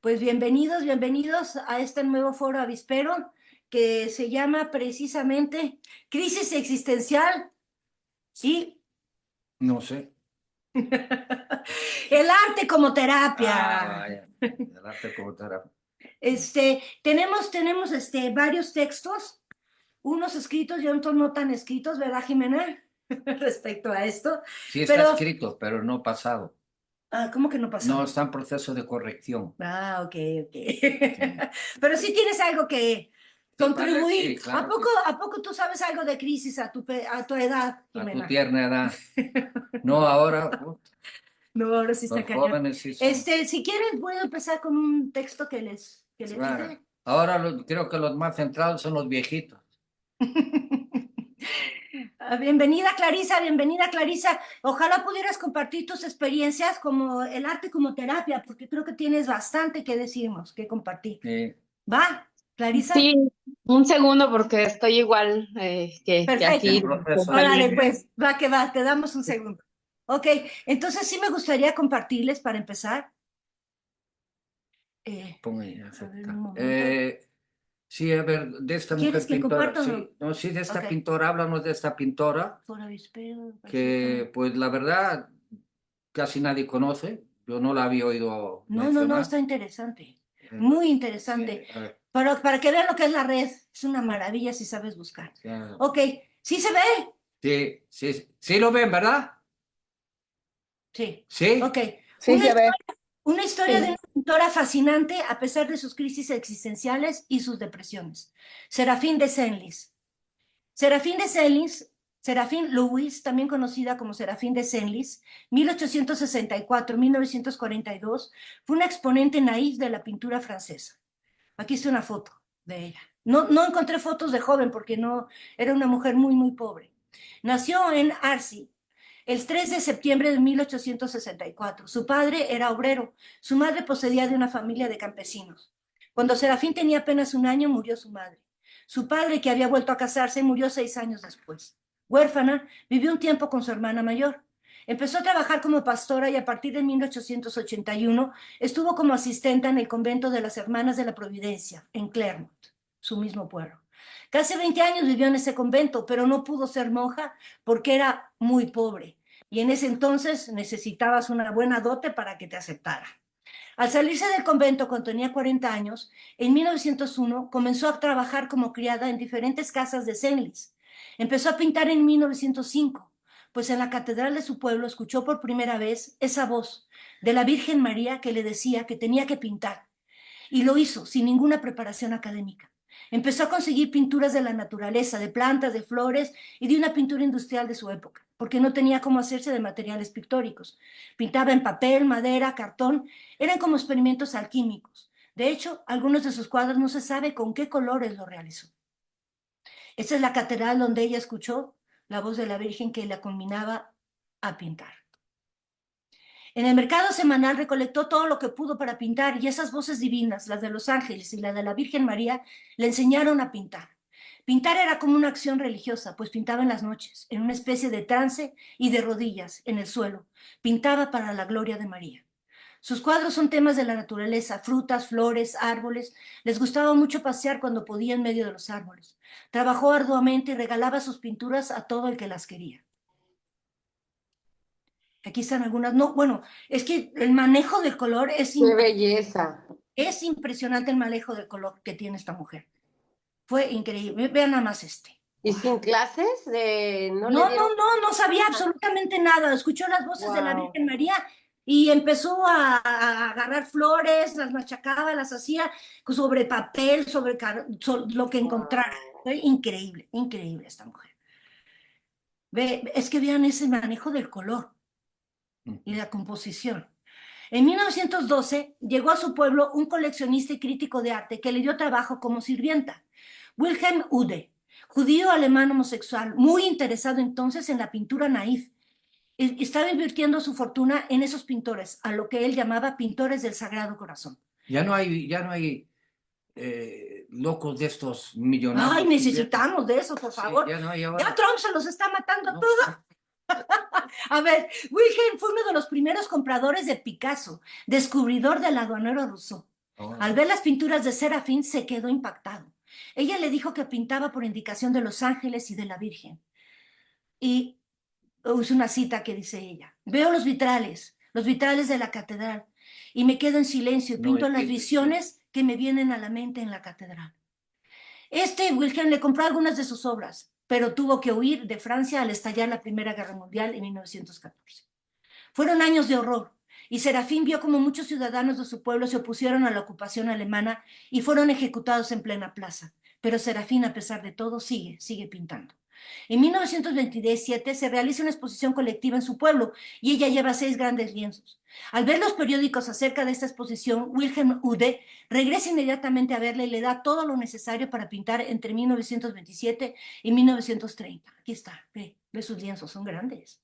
Pues bienvenidos a este nuevo foro avispero que se llama precisamente Crisis Existencial y No sé. el arte como terapia. Vaya, el arte como terapia. Tenemos varios textos, unos escritos y otros no tan escritos, ¿verdad, Jimena? Respecto a esto. Sí está escrito, pero no pasado. ¿Cómo que no pasó? No, está en proceso de corrección. Ok. Pero sí tienes algo que contribuir. Sí, claro ¿A poco tú sabes algo de crisis a tu edad, a tu Jimena? tierna edad. No, ahora No, ahora sí está los cañón. jóvenes sí son. Si quieres, voy a empezar con un texto que les Claro. dije. Ahora creo que los más centrados son los viejitos. Bienvenida, Clarisa. Ojalá pudieras compartir tus experiencias como el arte como terapia, porque creo que tienes bastante que decirnos, que compartir. ¿Va, Clarisa? Sí, un segundo porque estoy igual que Perfecto. aquí. Órale, pues, va, te damos un segundo. Ok, entonces sí me gustaría compartirles para empezar. Pon ahí, acepta. Un momento. Sí, a ver, de esta ¿Quieres mujer que pintora. comparta o no? Sí, no, sí, de esta Ok. pintora, háblanos de esta pintora, Foro avispero, que pues la verdad casi nadie conoce. Yo no la había oído No, mencionar. está interesante. Muy interesante. Sí, a ver, Para que vean lo que es la red. Es una maravilla si sabes buscar. ya. Ok, ¿sí se ve? Sí lo ven, ¿verdad? Sí. Sí. Ok. Sí, se ve. Una historia Sí. de una pintora fascinante a pesar de sus crisis existenciales y sus depresiones. Serafín de Senlis. Serafín Lewis, también conocida como Serafín de Senlis, 1864-1942, fue una exponente naif de la pintura francesa. Aquí está una foto de ella. No encontré fotos de joven porque no, era una mujer muy pobre. Nació en Arcy el 3 de septiembre de 1864. Su padre era obrero, su madre procedía de una familia de campesinos. Cuando Serafín tenía apenas un año, murió su madre. Su padre, que había vuelto a casarse, murió 6 años después. Huérfana, vivió un tiempo con su hermana mayor. Empezó a trabajar como pastora y a partir de 1881 estuvo como asistenta en el convento de las Hermanas de la Providencia, en Clermont, su mismo pueblo. Casi 20 años vivió en ese convento, pero no pudo ser monja porque era muy pobre. Y en ese entonces necesitabas una buena dote para que te aceptara. Al salirse del convento cuando tenía 40 años, en 1901 comenzó a trabajar como criada en diferentes casas de Senlis. Empezó a pintar en 1905, pues en la catedral de su pueblo escuchó por primera vez esa voz de la Virgen María que le decía que tenía que pintar. Y lo hizo sin ninguna preparación académica. Empezó a conseguir pinturas de la naturaleza, de plantas, de flores y de una pintura industrial de su época, porque no tenía cómo hacerse de materiales pictóricos. Pintaba en papel, madera, cartón, eran como experimentos alquímicos. De hecho, algunos de sus cuadros no se sabe con qué colores lo realizó. Esta es la catedral donde ella escuchó la voz de la Virgen que la combinaba a pintar. En el mercado semanal recolectó todo lo que pudo para pintar y esas voces divinas, las de los ángeles y la de la Virgen María, le enseñaron a pintar. Pintar era como una acción religiosa, pues pintaba en las noches, en una especie de trance y de rodillas, en el suelo. Pintaba para la gloria de María. Sus cuadros son temas de la naturaleza, frutas, flores, árboles. Les gustaba mucho pasear cuando podía en medio de los árboles. Trabajó arduamente y regalaba sus pinturas a todo el que las quería. Aquí están algunas. No, bueno, es que el manejo del color Qué belleza. es impresionante el manejo del color que tiene esta mujer. Fue increíble. Vean nada más este. ¿Y sin clases? No sabía absolutamente nada. Escuchó las voces de la Virgen María y empezó a agarrar flores, las machacaba, las hacía sobre papel, sobre lo que encontrara. Fue increíble esta mujer. Es que vean ese manejo del color y la composición. En 1912 llegó a su pueblo un coleccionista y crítico de arte que le dio trabajo como sirvienta, Wilhelm Ude, judío alemán homosexual, muy interesado entonces en la pintura naif. Estaba invirtiendo su fortuna en esos pintores, a lo que él llamaba pintores del Sagrado Corazón. Ya no hay locos de estos millonarios. Ay, necesitamos de eso, por favor. Sí, ya no hay ahora. Ya Trump se los está matando a todos. A ver, Wilhelm fue uno de los primeros compradores de Picasso, descubridor del aduanero Rousseau. Oh. Al ver las pinturas de Serafín se quedó impactado. Ella le dijo que pintaba por indicación de los ángeles y de la Virgen. Y es una cita que dice ella: veo los vitrales de la catedral, y me quedo en silencio y No pinto las entiendo. visiones que me vienen a la mente en la catedral. Wilhelm le compró algunas de sus obras, pero tuvo que huir de Francia al estallar la Primera Guerra Mundial en 1914. Fueron años de horror, y Serafín vio como muchos ciudadanos de su pueblo se opusieron a la ocupación alemana y fueron ejecutados en plena plaza. Pero Serafín, a pesar de todo, sigue pintando. En 1927 se realiza una exposición colectiva en su pueblo y ella lleva 6 grandes lienzos. Al ver los periódicos acerca de esta exposición, Wilhelm Ude regresa inmediatamente a verla y le da todo lo necesario para pintar entre 1927 y 1930. Aquí está, ve sus lienzos, son grandes.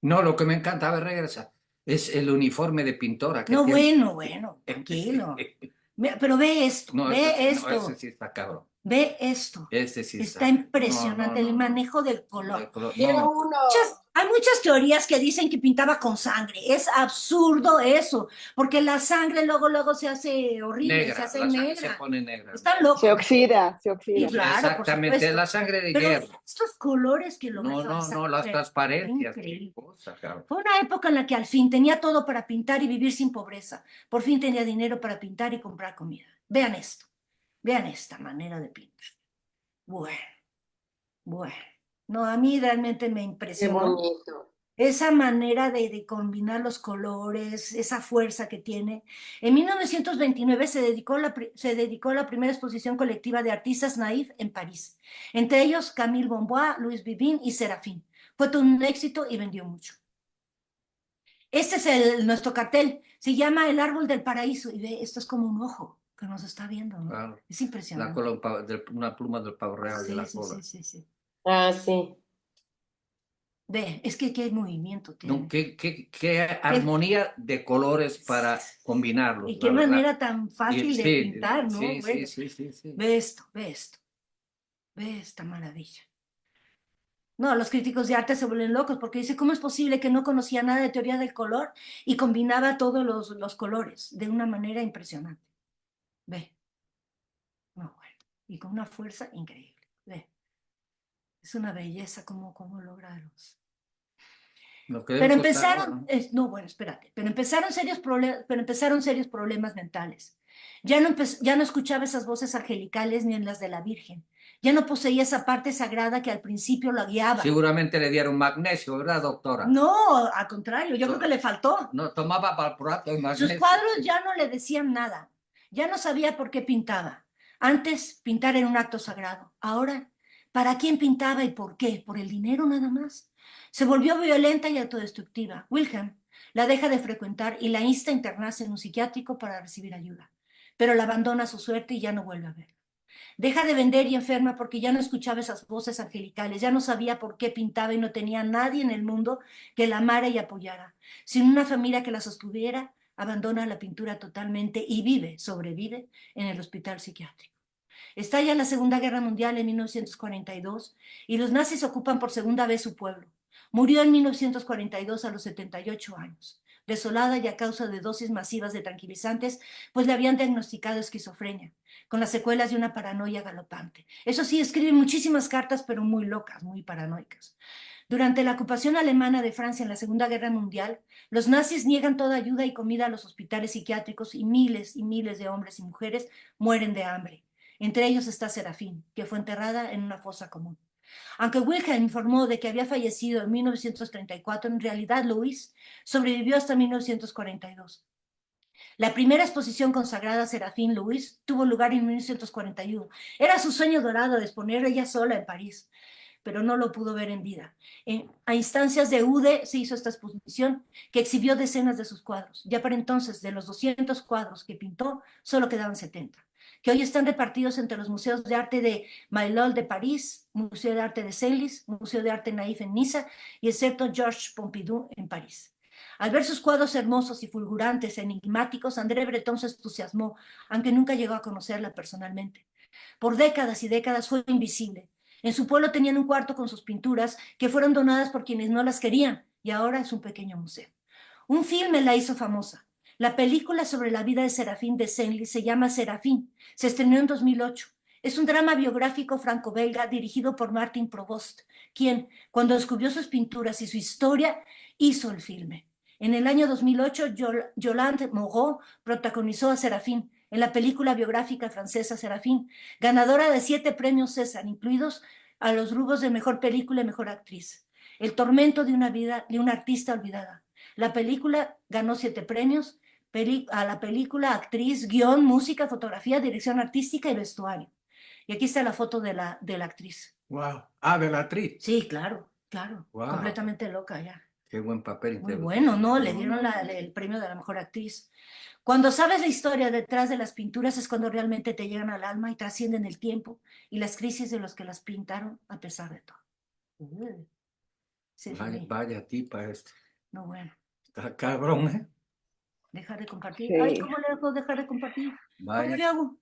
No, lo que me encanta, a ver, regresa, es el uniforme de pintora que No, tiene. bueno, tranquilo. Pero ve esto, No, ve no, esto, ese sí está cabrón. ve esto. Ese sí Está está. impresionante el manejo del De color. color. Quiero No, uno. Hay muchas teorías que dicen que pintaba con sangre. Es absurdo eso, porque la sangre luego se hace horrible, se negra, hace la sangre se negra. pone negra. Están Se locos. oxida, se Y oxida. claro, por Exactamente, supuesto. la sangre de Pero guerra. estos colores que No, lograba no, las transparencias, increíble. qué cosa, cabrón. Fue una época en la que al fin tenía todo para pintar y vivir sin pobreza. Por fin tenía dinero para pintar y comprar comida. Vean esto. Vean esta manera de pintar. Bueno. No, a mí realmente me Qué impresionó bonito. esa manera de combinar los colores, esa fuerza que tiene. En 1929 se dedicó a la primera exposición colectiva de artistas naif en París. Entre ellos Camille Bombois, Louis Bibin y Serafín. Fue todo un éxito y vendió mucho. Este es nuestro cartel. Se llama El Árbol del Paraíso. Y ve, esto es como un ojo que nos está viendo, ¿no? Claro. Es La impresionante. cola, una pluma del pavo real de la cola. Sí. Ah, sí. Ve, es que qué movimiento tiene. No, qué armonía de colores para combinarlos, Y la qué verdad. manera tan fácil de Sí, pintar, ¿no? sí, Bueno, sí. ve esto. Ve esta maravilla. No, los críticos de arte se vuelven locos porque dice, ¿cómo es posible que no conocía nada de teoría del color y combinaba todos los colores de una manera impresionante? Ve. No, bueno. Y con una fuerza increíble. Ve. Es una belleza cómo logra los... Lo que debe Pero costar, empezaron, bueno. no, bueno, espérate, pero empezaron serios problemas mentales. Ya no escuchaba esas voces angelicales ni en las de la Virgen. Ya no poseía esa parte sagrada que al principio la guiaba. Seguramente le dieron magnesio, ¿verdad, doctora? No, al contrario, yo creo que le faltó. No, tomaba valproato y magnesio. Sus cuadros ya no le decían nada. Ya no sabía por qué pintaba. Antes, pintar era un acto sagrado. Ahora, ¿para quién pintaba y por qué? ¿Por el dinero nada más? Se volvió violenta y autodestructiva. Wilhelm la deja de frecuentar y la insta a internarse en un psiquiátrico para recibir ayuda. Pero la abandona a su suerte y ya no vuelve a verla. Deja de vender y enferma porque ya no escuchaba esas voces angelicales, ya no sabía por qué pintaba y no tenía nadie en el mundo que la amara y apoyara. Sin una familia que la sostuviera, abandona la pintura totalmente y sobrevive en el hospital psiquiátrico. Estalla la Segunda Guerra Mundial en 1942 y los nazis ocupan por segunda vez su pueblo. Murió en 1942 a los 78 años, desolada y a causa de dosis masivas de tranquilizantes, pues le habían diagnosticado esquizofrenia, con las secuelas de una paranoia galopante. Eso sí, escribe muchísimas cartas, pero muy locas, muy paranoicas. Durante la ocupación alemana de Francia en la Segunda Guerra Mundial, los nazis niegan toda ayuda y comida a los hospitales psiquiátricos y miles de hombres y mujeres mueren de hambre. Entre ellos está Serafín, que fue enterrada en una fosa común. Aunque Wilhelm informó de que había fallecido en 1934, en realidad Louis sobrevivió hasta 1942. La primera exposición consagrada a Serafín Louis tuvo lugar en 1941. Era su sueño dorado de exponer ella sola en París, pero no lo pudo ver en vida. A instancias de Ude se hizo esta exposición que exhibió decenas de sus cuadros. Ya para entonces, de los 200 cuadros que pintó, solo quedaban 70, que hoy están repartidos entre los museos de arte de Maillol de París, Museo de Arte de Senlis, Museo de Arte Naif en Niza y el Centro Georges Pompidou en París. Al ver sus cuadros hermosos y fulgurantes, enigmáticos, André Breton se entusiasmó, aunque nunca llegó a conocerla personalmente. Por décadas y décadas fue invisible. En su pueblo tenían un cuarto con sus pinturas que fueron donadas por quienes no las querían y ahora es un pequeño museo. Un filme la hizo famosa. La película sobre la vida de Serafín de Senlis se llama Serafín. Se estrenó en 2008. Es un drama biográfico franco-belga dirigido por Martin Provost, quien, cuando descubrió sus pinturas y su historia, hizo el filme. En el año 2008, Yolande Moreau protagonizó a Serafín en la película biográfica francesa Serafín, ganadora de 7 premios César, incluidos a los rubros de mejor película y mejor actriz. El tormento de una vida de una artista olvidada. La película ganó 7 premios a la película, actriz, guión, música, fotografía, dirección artística y vestuario. Y aquí está la foto de la actriz. Wow. Ah, de la actriz. Sí, claro, claro. Wow. Completamente loca ya. Qué buen papel. Muy bueno, ¿no? Le dieron el premio de la mejor actriz. Cuando sabes la historia detrás de las pinturas es cuando realmente te llegan al alma y trascienden el tiempo y las crisis de los que las pintaron a pesar de todo. Sí, vaya tipa este. No, bueno. Está cabrón, ¿eh? Dejar de compartir. Sí. Ay, ¿cómo le hago dejar de compartir? Vaya. ¿Cómo le hago?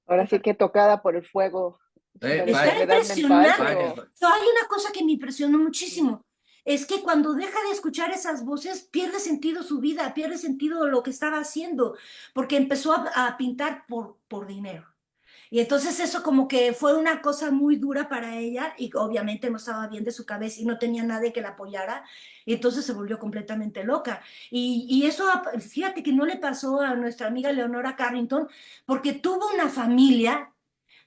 Ahora sí que tocada por el fuego. Está impresionante. Hay una cosa que me impresionó muchísimo. Es que cuando deja de escuchar esas voces, pierde sentido su vida, pierde sentido lo que estaba haciendo, porque empezó a pintar por dinero. Y entonces eso como que fue una cosa muy dura para ella y obviamente no estaba bien de su cabeza y no tenía nadie que la apoyara. Y entonces se volvió completamente loca. Y eso, fíjate que no le pasó a nuestra amiga Leonora Carrington porque tuvo una familia.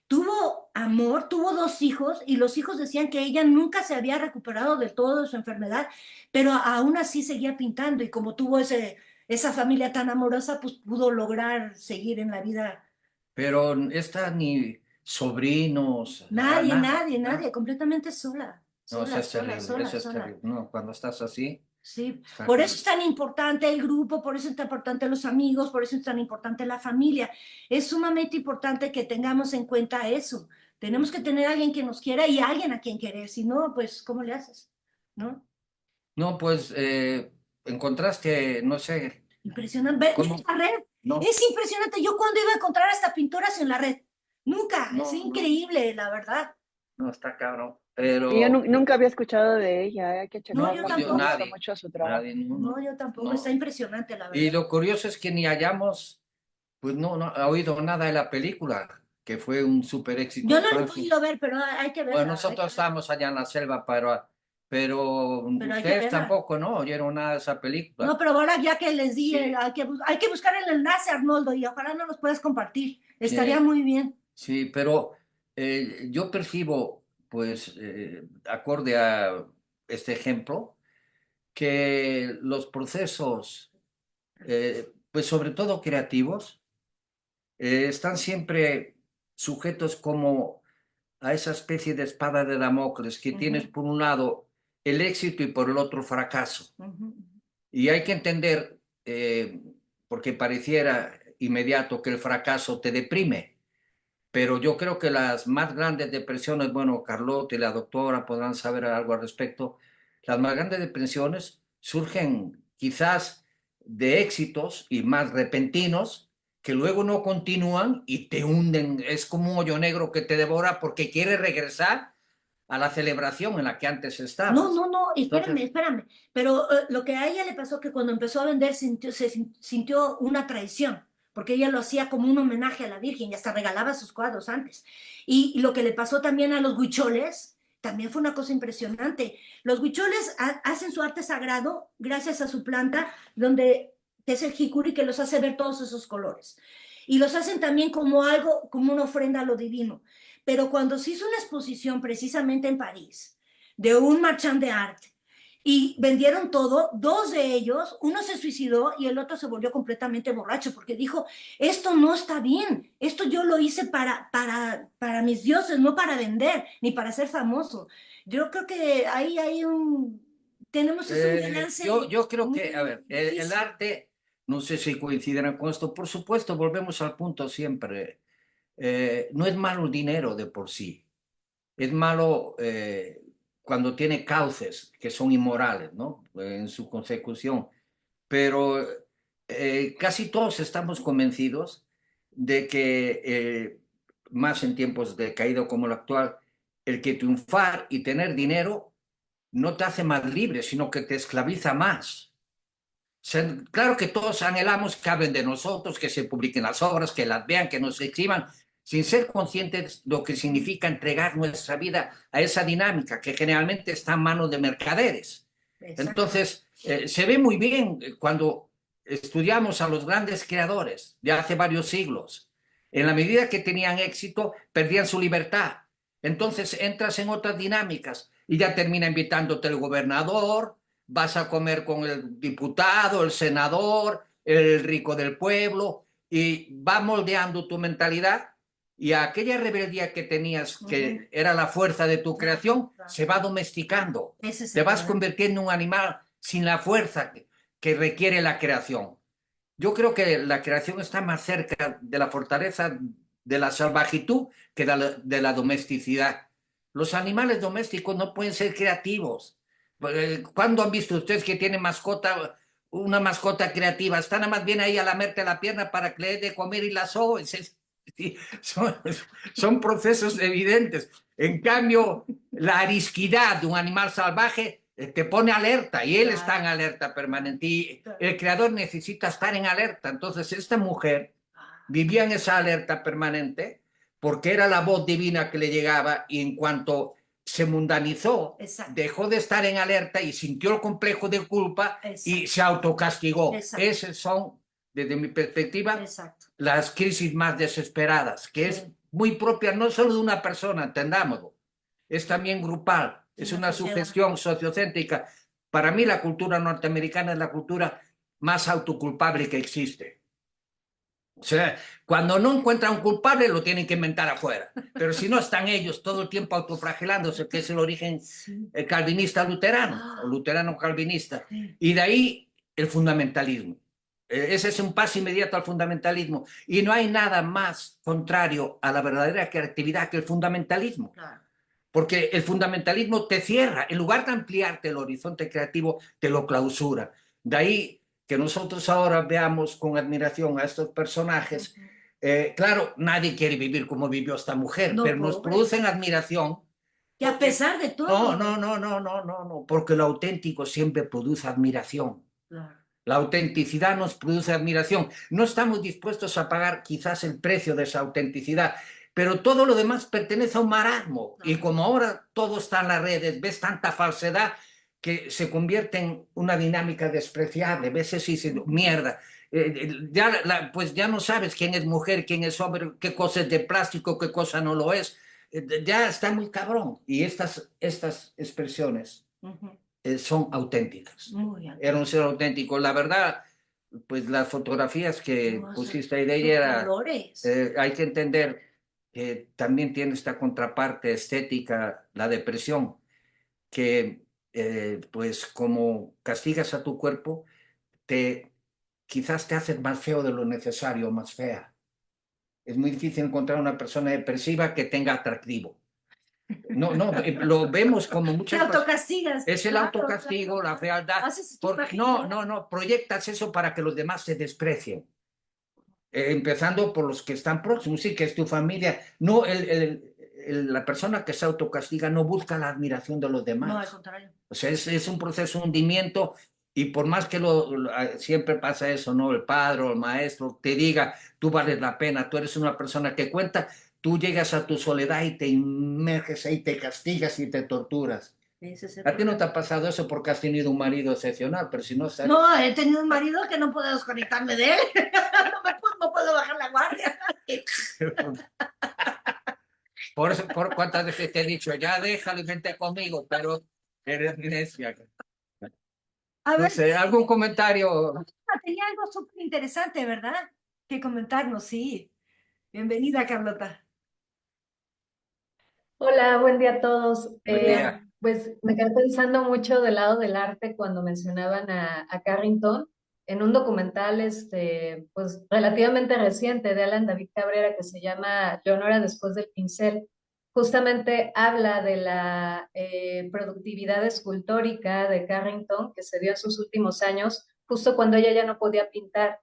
Tuvo amor, tuvo 2 hijos y los hijos decían que ella nunca se había recuperado del todo de su enfermedad, pero aún así seguía pintando y como tuvo esa familia tan amorosa, pues pudo lograr seguir en la vida. Pero esta ni sobrinos. Nadie, completamente sola. No, eso es terrible, eso es terrible. No, cuando estás así. Sí, por eso es tan importante el grupo, por eso es tan importante los amigos, por eso es tan importante la familia. Es sumamente importante que tengamos en cuenta eso. Tenemos que tener a alguien que nos quiera y a alguien a quien querer. Si no, pues, ¿cómo le haces? ¿No? No, pues encontraste, no sé. Impresionante. ¿Ves la red? No. Es impresionante. Yo cuando iba a encontrar esta pintura en la red. Nunca. No, es increíble, la verdad. No, está cabrón. Pero yo nunca había escuchado de ella, hay que checar. No, yo tampoco. Nadie, mucho su trabajo. No, yo tampoco. Está impresionante, la verdad. Y lo curioso es que ni hayamos, pues no ha oído nada de la película, que fue un súper éxito. Yo no lo he podido ver, pero hay que verla. Bueno, nosotros estábamos allá en la selva, pero ustedes tampoco, ¿no? Oyeron nada de esa película. No, pero ahora ya que les di, hay que buscar el enlace, Arnoldo, y ojalá nos los puedas compartir. Estaría muy bien. Sí, pero yo percibo, pues, acorde a este ejemplo, que los procesos, pues sobre todo creativos, están siempre sujetos como a esa especie de espada de Damocles que tienes por un lado el éxito y por el otro fracaso. Y hay que entender, porque pareciera inmediato que el fracaso te deprime, pero yo creo que las más grandes depresiones, bueno, Carlota y la doctora podrán saber algo al respecto, las más grandes depresiones surgen quizás de éxitos y más repentinos que luego no continúan y te hunden. Es como un hoyo negro que te devora porque quiere regresar a la celebración en la que antes estabas. No, espérame. Pero lo que a ella le pasó que cuando empezó a vender se sintió una traición, porque ella lo hacía como un homenaje a la Virgen y hasta regalaba sus cuadros antes. Y lo que le pasó también a los huicholes también fue una cosa impresionante. Los huicholes hacen su arte sagrado gracias a su planta, que es el jicuri, que los hace ver todos esos colores. Y los hacen también como algo, como una ofrenda a lo divino. Pero cuando se hizo una exposición precisamente en París de un marchand de arte y vendieron todo, 2 de ellos, uno se suicidó y el otro se volvió completamente borracho porque dijo, esto no está bien, esto yo lo hice para mis dioses, no para vender, ni para ser famoso. Yo creo que ahí hay tenemos ese balance. Yo creo que, a ver, el arte, no sé si coincidirán con esto, por supuesto, volvemos al punto siempre. No es malo el dinero de por sí, es malo cuando tiene cauces que son inmorales, ¿no? En su consecución, pero casi todos estamos convencidos de que, más en tiempos de caída como el actual, el que triunfar y tener dinero no te hace más libre, sino que te esclaviza más. Claro que todos anhelamos que hablen de nosotros, que se publiquen las obras, que las vean, que nos exhiban, sin ser conscientes de lo que significa entregar nuestra vida a esa dinámica que generalmente está en manos de mercaderes. Entonces, se ve muy bien cuando estudiamos a los grandes creadores de hace varios siglos. En la medida que tenían éxito, perdían su libertad. Entonces entras en otras dinámicas y ya termina invitándote el gobernador, vas a comer con el diputado, el senador, el rico del pueblo, y va moldeando tu mentalidad, y aquella rebeldía que tenías, que era la fuerza de tu creación, se va domesticando. Te vas convirtiendo en un animal sin la fuerza que requiere la creación. Yo creo que la creación está más cerca de la fortaleza de la salvajitud que de la domesticidad. Los animales domésticos no pueden ser creativos. ¿Cuándo han visto ustedes que tienen mascota, una mascota creativa? Están nada más bien ahí a lamerte la pierna para que le dé de comer y la sobes. Son procesos evidentes. En cambio, la arisquidad de un animal salvaje te pone alerta, y él está en alerta permanente, y el creador necesita estar en alerta. Entonces esta mujer vivía en esa alerta permanente porque era la voz divina que le llegaba, y en cuanto se mundanizó, dejó de estar en alerta y sintió el complejo de culpa y se autocastigó. Esas son, desde mi perspectiva, las crisis más desesperadas, que es muy propia no solo de una persona, entendámoslo, es también grupal, es una sugestión sociocéntrica. Para mí la cultura norteamericana es la cultura más autoculpable que existe. O sea, cuando no encuentran un culpable lo tienen que inventar afuera, pero si no están ellos todo el tiempo autoflagelándose, que es el origen calvinista luterano, o luterano calvinista, y de ahí el fundamentalismo. Ese es un paso inmediato al fundamentalismo, y no hay nada más contrario a la verdadera creatividad que el fundamentalismo. Porque el fundamentalismo te cierra, en lugar de ampliarte el horizonte creativo, te lo clausura. De ahí que nosotros ahora veamos con admiración a estos personajes. Claro, nadie quiere vivir como vivió esta mujer, pero nos producen admiración. Que a pesar de todo. No, porque lo auténtico siempre produce admiración. La autenticidad nos produce admiración. No estamos dispuestos a pagar quizás el precio de esa autenticidad, pero todo lo demás pertenece a un marasmo. Y como ahora todo está en las redes, ves tanta falsedad que se convierte en una dinámica despreciable. Ves eso y dices, mierda, pues ya no sabes quién es mujer, quién es hombre, qué cosa es de plástico, qué cosa no lo es. Ya está muy cabrón. Y estas expresiones son auténticas. Era un ser auténtico. La verdad, pues las fotografías que pusiste ahí de ella, hay que entender que también tiene esta contraparte estética, la depresión, que pues como castigas a tu cuerpo, quizás te haces más feo de lo necesario, más fea. Es muy difícil encontrar una persona depresiva que tenga atractivo. No, lo vemos como muchas cosas. Te autocastigas. Es el autocastigo, la fealdad. No, proyectas eso para que los demás te desprecien. Empezando por los que están próximos, sí, que es tu familia. No, la persona que se autocastiga no busca la admiración de los demás. No, al contrario. O sea, es un proceso de hundimiento, y por más que siempre pasa eso, ¿no? El padre o el maestro te diga, tú vales la pena, tú eres una persona que cuenta, tú llegas a tu soledad y te inmerges ahí, te castigas y te torturas. A ti no te ha pasado eso porque has tenido un marido excepcional, pero si no... No, he tenido un marido que no puedo desconectarme de él. No puedo bajar la guardia. Por eso, cuántas veces te he dicho, ya déjalo y vente conmigo, pero eres necia. No sé, ¿algún comentario? Tenía algo súper interesante, ¿verdad? Que comentarnos, sí. Bienvenida, Carlota. Hola, buen día a todos. Buen día. Pues me quedé pensando mucho del lado del arte cuando mencionaban a Carrington en un documental pues relativamente reciente de Alan David Cabrera que se llama Leonora después del pincel. Justamente habla de la productividad escultórica de Carrington que se dio en sus últimos años, justo cuando ella ya no podía pintar.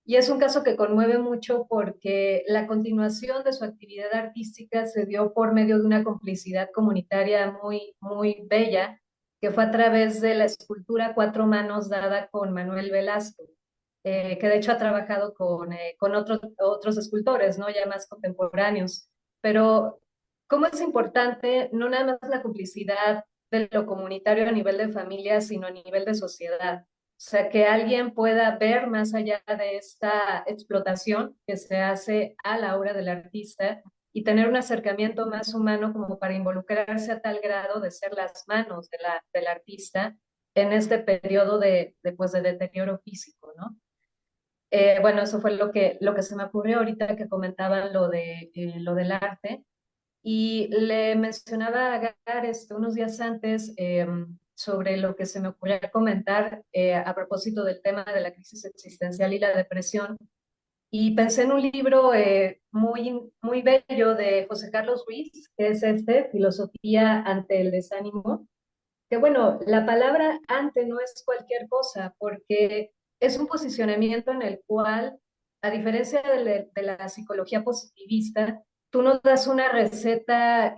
Y es un caso que conmueve mucho porque la continuación de su actividad artística se dio por medio de una complicidad comunitaria muy, muy bella, que fue a través de la escultura Cuatro Manos dada con Manuel Velasco, que de hecho ha trabajado con otros escultores, ¿no? Ya más contemporáneos. Pero cómo es importante no nada más la complicidad de lo comunitario a nivel de familia, sino a nivel de sociedad. O sea, que alguien pueda ver más allá de esta explotación que se hace a la obra del artista y tener un acercamiento más humano como para involucrarse a tal grado de ser las manos del artista en este periodo pues, de deterioro físico, ¿no? Bueno, eso fue lo que se me ocurrió ahorita que comentaban lo del arte. Y le mencionaba a Gar unos días antes sobre lo que se me ocurrió comentar a propósito del tema de la crisis existencial y la depresión. Y pensé en un libro muy bello de José Carlos Ruiz, que es Filosofía ante el desánimo, que bueno, la palabra ante no es cualquier cosa, porque es un posicionamiento en el cual, a diferencia de la psicología positivista, tú no das una receta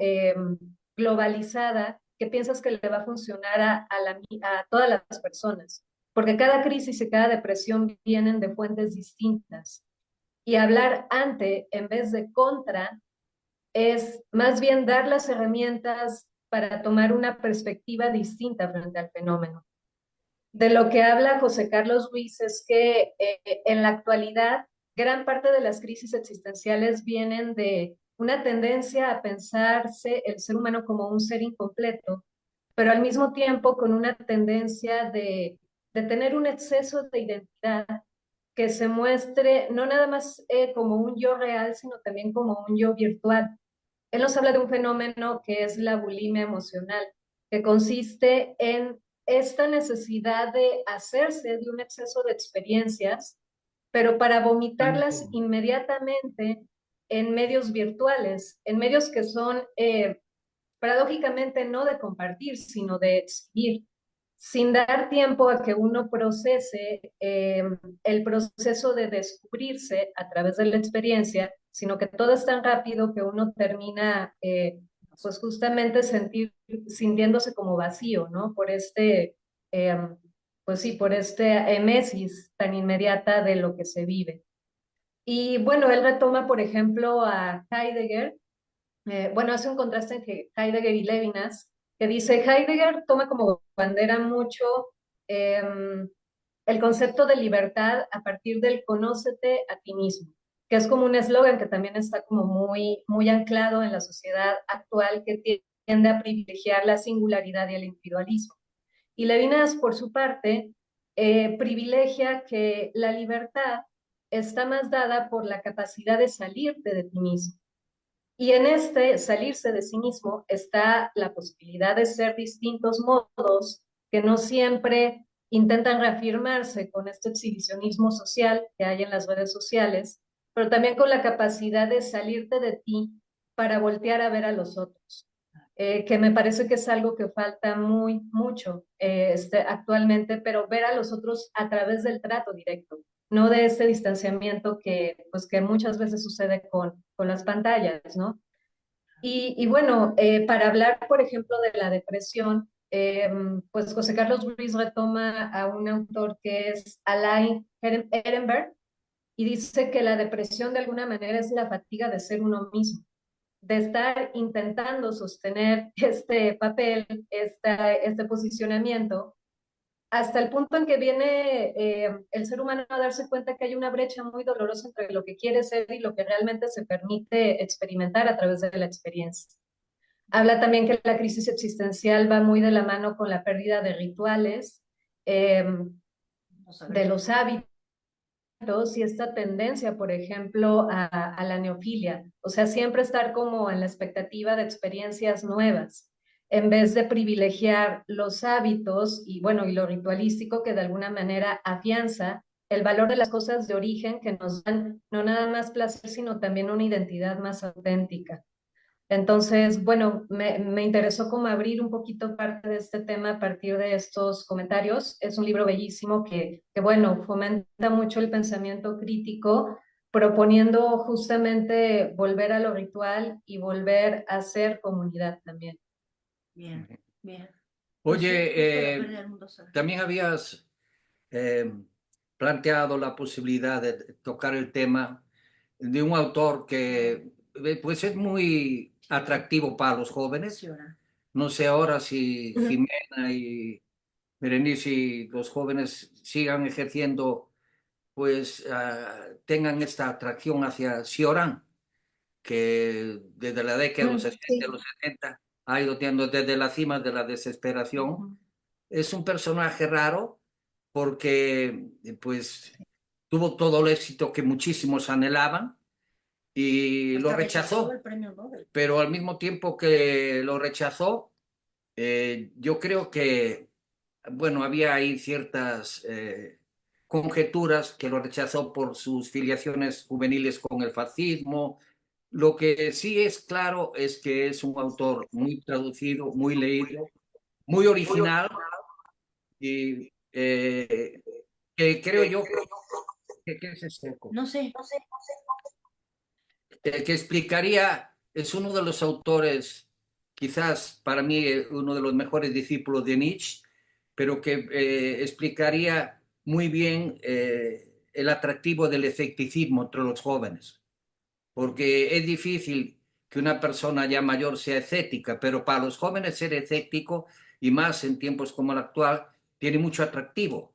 globalizada que piensas que le va a funcionar a todas las personas, porque cada crisis y cada depresión vienen de fuentes distintas. Y hablar ante en vez de contra es más bien dar las herramientas para tomar una perspectiva distinta frente al fenómeno. De lo que habla José Carlos Ruiz es que en la actualidad gran parte de las crisis existenciales vienen de una tendencia a pensarse el ser humano como un ser incompleto, pero al mismo tiempo con una tendencia de tener un exceso de identidad que se muestre no nada más como un yo real, sino también como un yo virtual. Él nos habla de un fenómeno que es la bulimia emocional, que consiste en esta necesidad de hacerse de un exceso de experiencias, pero para vomitarlas inmediatamente en medios virtuales, en medios que son paradójicamente no de compartir, sino de exhibir, sin dar tiempo a que uno procese el proceso de descubrirse a través de la experiencia, sino que todo es tan rápido que uno termina, pues justamente sintiéndose como vacío, ¿no? Eh, pues sí, por este emesis tan inmediata de lo que se vive. Y bueno, él retoma, por ejemplo, a Heidegger, bueno, hace un contraste entre Heidegger y Levinas, que dice, Heidegger toma como bandera mucho eh, el concepto de libertad a partir del conócete a ti mismo, que es como un eslogan que también está como muy anclado en la sociedad actual que tiende a privilegiar la singularidad y el individualismo. Y Levinas, por su parte, privilegia que la libertad está más dada por la capacidad de salirte de ti mismo. Y en este salirse de sí mismo está la posibilidad de ser distintos modos que no siempre intentan reafirmarse con este exhibicionismo social que hay en las redes sociales, pero también con la capacidad de salirte de ti para voltear a ver a los otros, que me parece que es algo que falta mucho actualmente, pero ver a los otros a través del trato directo, no de este distanciamiento pues, que muchas veces sucede con las pantallas, ¿no? Y bueno, para hablar, por ejemplo, de la depresión, pues José Carlos Ruiz retoma a un autor que es Alain Ehrenberg y dice que la depresión de alguna manera es la fatiga de ser uno mismo, de estar intentando sostener este papel, este posicionamiento hasta el punto en que viene el ser humano a darse cuenta que hay una brecha muy dolorosa entre lo que quiere ser y lo que realmente se permite experimentar a través de la experiencia. Habla también que la crisis existencial va muy de la mano con la pérdida de rituales, de los hábitos y esta tendencia, por ejemplo, a la neofilia. O sea, siempre estar como en la expectativa de experiencias nuevas en vez de privilegiar los hábitos y bueno, y lo ritualístico que de alguna manera afianza el valor de las cosas de origen que nos dan no nada más placer, sino también una identidad más auténtica. Entonces, bueno, me interesó como abrir un poquito parte de este tema a partir de estos comentarios. Es un libro bellísimo bueno, fomenta mucho el pensamiento crítico, proponiendo justamente volver a lo ritual y volver a ser comunidad también. Bien, bien. Oye, La pérdida del mundo solar. también habías eh, planteado la posibilidad de tocar el tema de un autor que pues es muy atractivo para los jóvenes. No sé ahora si Jimena y Berenice y los jóvenes sigan ejerciendo, pues tengan esta atracción hacia Cioran, que desde la década de los 60, Sí. los 70 ha ido teniendo desde la cima de la desesperación. Es un personaje raro porque pues tuvo todo el éxito que muchísimos anhelaban y lo Hasta rechazó, el premio Nobel. pero al mismo tiempo que lo rechazó, yo creo que, bueno, había ahí ciertas conjeturas que lo rechazó por sus filiaciones juveniles con el fascismo. Lo que sí es claro es que es un autor muy traducido, muy leído, muy original y que creo yo que es seco. No sé. Que explicaría, es uno de los autores, quizás para mí uno de los mejores discípulos de Nietzsche, pero que explicaría muy bien el atractivo del escepticismo entre los jóvenes, porque es difícil que una persona ya mayor sea escéptica, pero para los jóvenes ser escéptico, y más en tiempos como el actual, tiene mucho atractivo.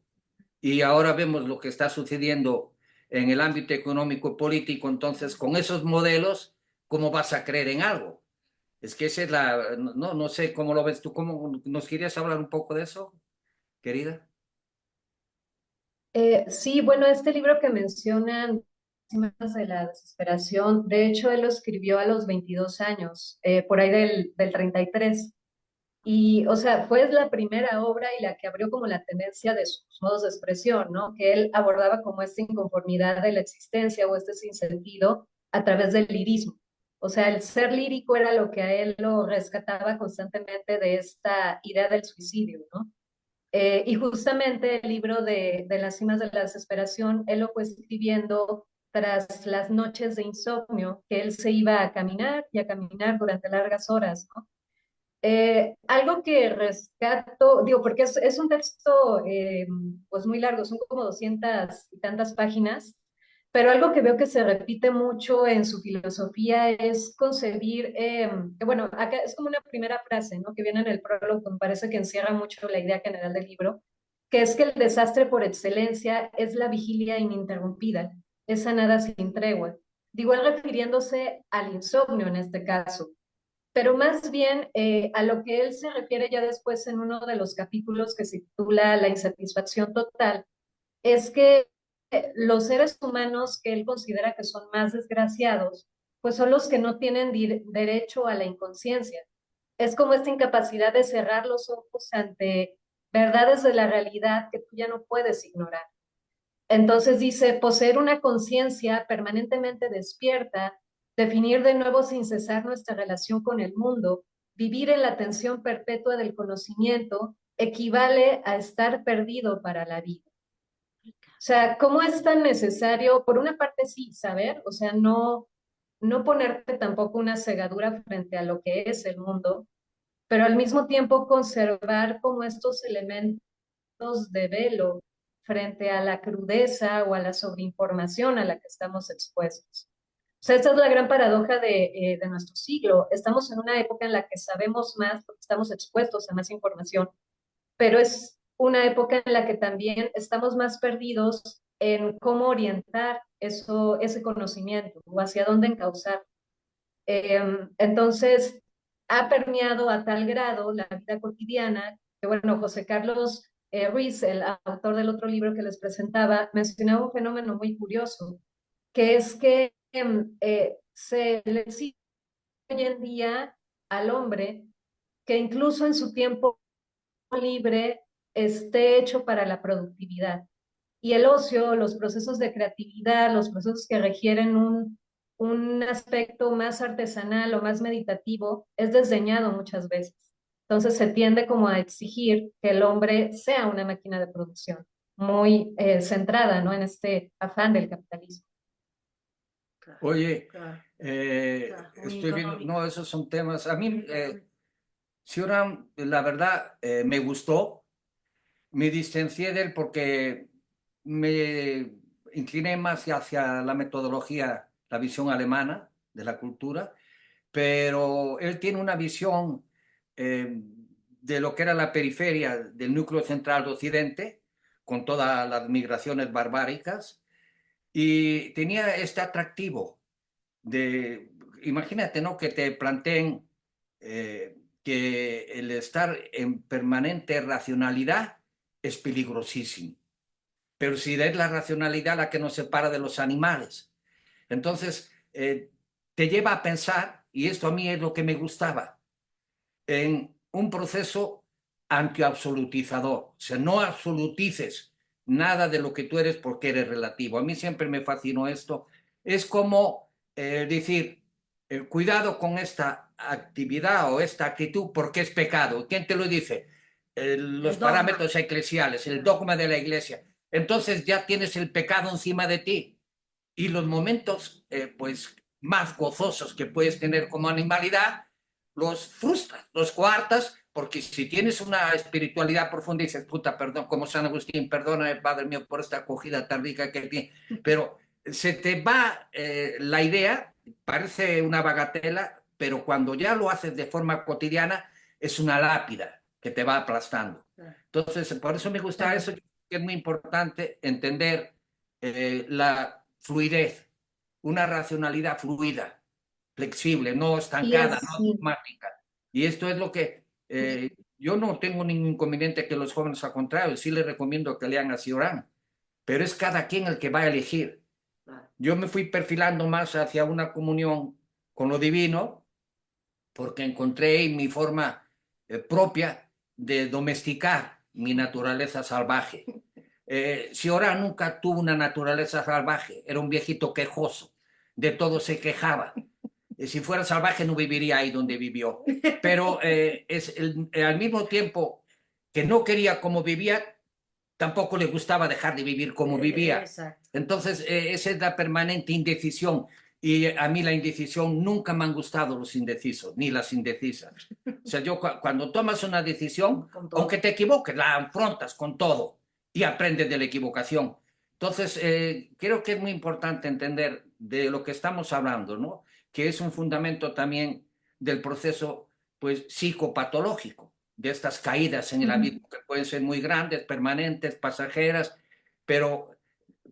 Y ahora vemos lo que está sucediendo en el ámbito económico y político, entonces con esos modelos, ¿cómo vas a creer en algo? Es que esa es la, no sé cómo lo ves tú, ¿cómo nos querías hablar un poco de eso, querida? Sí, bueno, este libro que mencionan, Cimas de la Desesperación, de hecho él lo escribió a los 22 años, por ahí del 33. Y, o sea, fue la primera obra y la que abrió como la tendencia de sus modos de expresión, ¿no? Que él abordaba como esta inconformidad de la existencia o este sinsentido a través del lirismo. O sea, el ser lírico era lo que a él lo rescataba constantemente de esta idea del suicidio, ¿no? Y justamente el libro de Las cimas de la desesperación, él lo fue escribiendo tras las noches de insomnio, que él se iba a caminar y a caminar durante largas horas, ¿no? Algo que rescato, digo, porque es un texto pues muy largo, son como 200 y tantas páginas, pero algo que veo que se repite mucho en su filosofía es concebir, que bueno, acá es como una primera frase, ¿no? Que viene en el prólogo, que me parece que encierra mucho la idea general del libro, que es que el desastre por excelencia es la vigilia ininterrumpida, esa nada sin tregua. Digo, él refiriéndose al insomnio en este caso, pero más bien a lo que él se refiere ya después en uno de los capítulos que se titula La insatisfacción total, es que los seres humanos que él considera que son más desgraciados, pues son los que no tienen derecho a la inconsciencia. Es como esta incapacidad de cerrar los ojos ante verdades de la realidad que tú ya no puedes ignorar. Entonces dice, poseer una conciencia permanentemente despierta, definir de nuevo sin cesar nuestra relación con el mundo, vivir en la tensión perpetua del conocimiento, equivale a estar perdido para la vida. O sea, ¿cómo es tan necesario? Por una parte sí, saber, o sea, no ponerte tampoco una cegadura frente a lo que es el mundo, pero al mismo tiempo conservar como estos elementos de velo frente a la crudeza o a la sobreinformación a la que estamos expuestos. O sea, esta es la gran paradoja de nuestro siglo. Estamos en una época en la que sabemos más porque estamos expuestos a más información, pero es una época en la que también estamos más perdidos en cómo orientar ese conocimiento o hacia dónde encauzar. Entonces, ha permeado a tal grado la vida cotidiana que, bueno, José Carlos Ruiz, el autor del otro libro que les presentaba, mencionaba un fenómeno muy curioso, que es que se le exige hoy en día al hombre que incluso en su tiempo libre esté hecho para la productividad. Y el ocio, los procesos de creatividad, los procesos que requieren un aspecto más artesanal o más meditativo, es desdeñado muchas veces. Entonces se tiende como a exigir que el hombre sea una máquina de producción, muy centrada, ¿no? En este afán del capitalismo. Oye, Claro, muy estoy viendo, económico. no, esos son temas, a mí Cioran, la verdad, me gustó. Me distancié de él porque me incliné más hacia la metodología, la visión alemana de la cultura, pero él tiene una visión de lo que era la periferia del núcleo central de Occidente, con todas las migraciones barbáricas, y tenía este atractivo de, imagínate, ¿no? Que te planteen que el estar en permanente racionalidad es peligrosísimo, pero si es la racionalidad la que nos separa de los animales. Entonces, te lleva a pensar, y esto a mí es lo que me gustaba, en un proceso antiabsolutizador. O sea, no absolutices nada de lo que tú eres porque eres relativo. A mí siempre me fascinó esto. Es como decir, cuidado con esta actividad o esta actitud porque es pecado. ¿Quién te lo dice? Los parámetros eclesiales, el dogma de la iglesia. Entonces ya tienes el pecado encima de ti. Y los momentos pues más gozosos que puedes tener como animalidad los frustras, los coartas, porque si tienes una espiritualidad profunda y dices, puta, perdón, como San Agustín, perdóname, Padre mío, por esta acogida tan rica que tiene, pero se te va la idea, parece una bagatela, pero cuando ya lo haces de forma cotidiana, es una lápida que te va aplastando. Entonces, por eso me gusta eso, que es muy importante entender la fluidez, una racionalidad fluida, flexible, no estancada, no dogmática. Y esto es lo que yo no tengo ningún inconveniente que los jóvenes, al contrario, sí les recomiendo que lean a Cioran, pero es cada quien el que va a elegir. Yo me fui perfilando más hacia una comunión con lo divino porque encontré mi forma propia de domesticar mi naturaleza salvaje. Cioran nunca tuvo una naturaleza salvaje, era un viejito quejoso, de todo se quejaba. Si fuera salvaje no viviría ahí donde vivió, pero al mismo tiempo que no quería como vivía, tampoco le gustaba dejar de vivir como vivía. Exacto. Entonces, esa es la permanente indecisión. Y a mí la indecisión nunca me han gustado los indecisos, ni las indecisas. O sea, yo cuando tomas una decisión, aunque te equivoques, la afrontas con todo y aprendes de la equivocación. Entonces, creo que es muy importante entender de lo que estamos hablando, ¿no? Que es un fundamento también del proceso, pues, psicopatológico, de estas caídas en el abismo que pueden ser muy grandes, permanentes, pasajeras, pero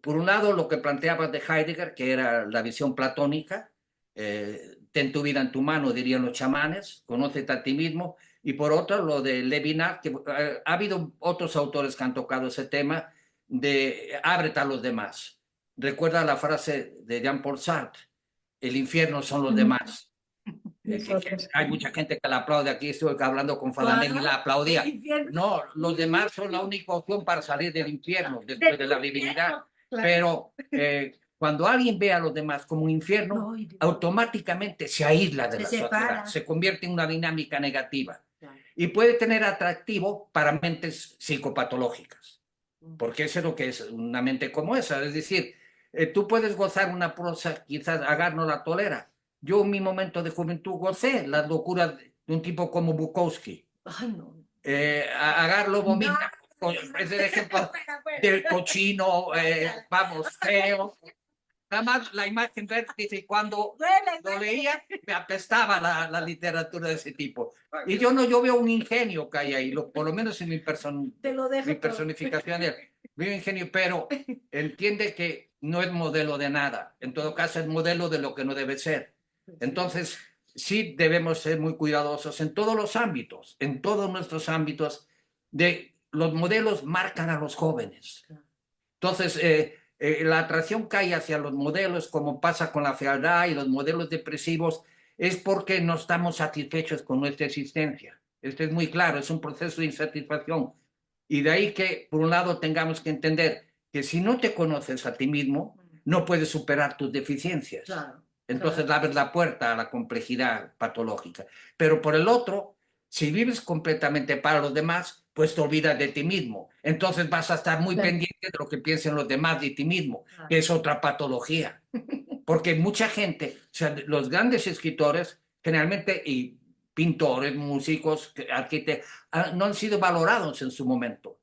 por un lado lo que planteabas de Heidegger, que era la visión platónica, ten tu vida en tu mano, dirían los chamanes, conócete a ti mismo, y por otro lo de Levinas, que ha habido otros autores que han tocado ese tema, de ábrete a los demás. Recuerda la frase de Jean-Paul Sartre, el infierno son los demás. Hay mucha gente que la aplaude. Aquí estoy hablando con Fadamel y la aplaudía. No, los demás son la única opción para salir del infierno después de la divinidad. Pero cuando alguien ve a los demás como un infierno, automáticamente se aísla de la sociedad, se convierte en una dinámica negativa y puede tener atractivo para mentes psicopatológicas, porque eso es lo que es una mente como esa. Es decir, tú puedes gozar una prosa, quizás Agar no la tolera. Yo en mi momento de juventud gocé las locuras de un tipo como Bukowski. Ay, no. Agar lo vomita. No. Es el ejemplo del cochino, vamos, feo. Nada más la imagen dice, cuando lo leía me apestaba la literatura de ese tipo. Y yo veo un ingenio que hay ahí, por lo menos en mi personificación de él. Veo ingenio, pero entiende que no es modelo de nada. En todo caso, es modelo de lo que no debe ser. Entonces, sí debemos ser muy cuidadosos en todos los ámbitos, en todos nuestros ámbitos. Los modelos marcan a los jóvenes. Entonces, la atracción que hay hacia los modelos, como pasa con la fealdad y los modelos depresivos, es porque no estamos satisfechos con nuestra existencia. Esto es muy claro, es un proceso de insatisfacción. Y de ahí que, por un lado, tengamos que entender que si no te conoces a ti mismo, no puedes superar tus deficiencias. Claro. Entonces abres la puerta a la complejidad patológica. Pero por el otro, si vives completamente para los demás, pues te olvidas de ti mismo. Entonces vas a estar muy pendiente de lo que piensen los demás de ti mismo, que es otra patología. Porque mucha gente, o sea, los grandes escritores, generalmente, y pintores, músicos, arquitectos, no han sido valorados en su momento,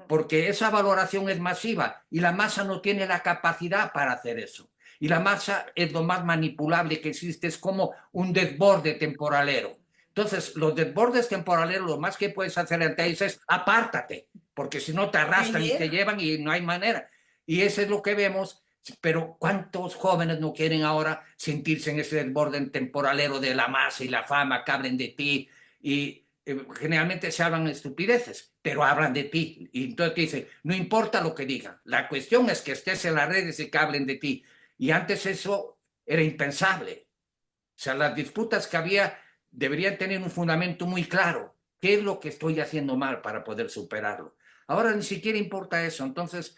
porque esa valoración es masiva y la masa no tiene la capacidad para hacer eso. Y la masa es lo más manipulable que existe, es como un desborde temporalero. Entonces, los desbordes temporaleros, lo más que puedes hacer ante ellos es apártate, porque si no te arrastran y te llevan y no hay manera. Y eso es lo que vemos, pero ¿cuántos jóvenes no quieren ahora sentirse en ese desborde temporalero de la masa y la fama que hablen de ti? Y generalmente se hablan estupideces, pero hablan de ti. Y entonces te dicen, no importa lo que digan, la cuestión es que estés en las redes y que hablen de ti. Y antes eso era impensable. O sea, las disputas que había deberían tener un fundamento muy claro. ¿Qué es lo que estoy haciendo mal para poder superarlo? Ahora ni siquiera importa eso. Entonces,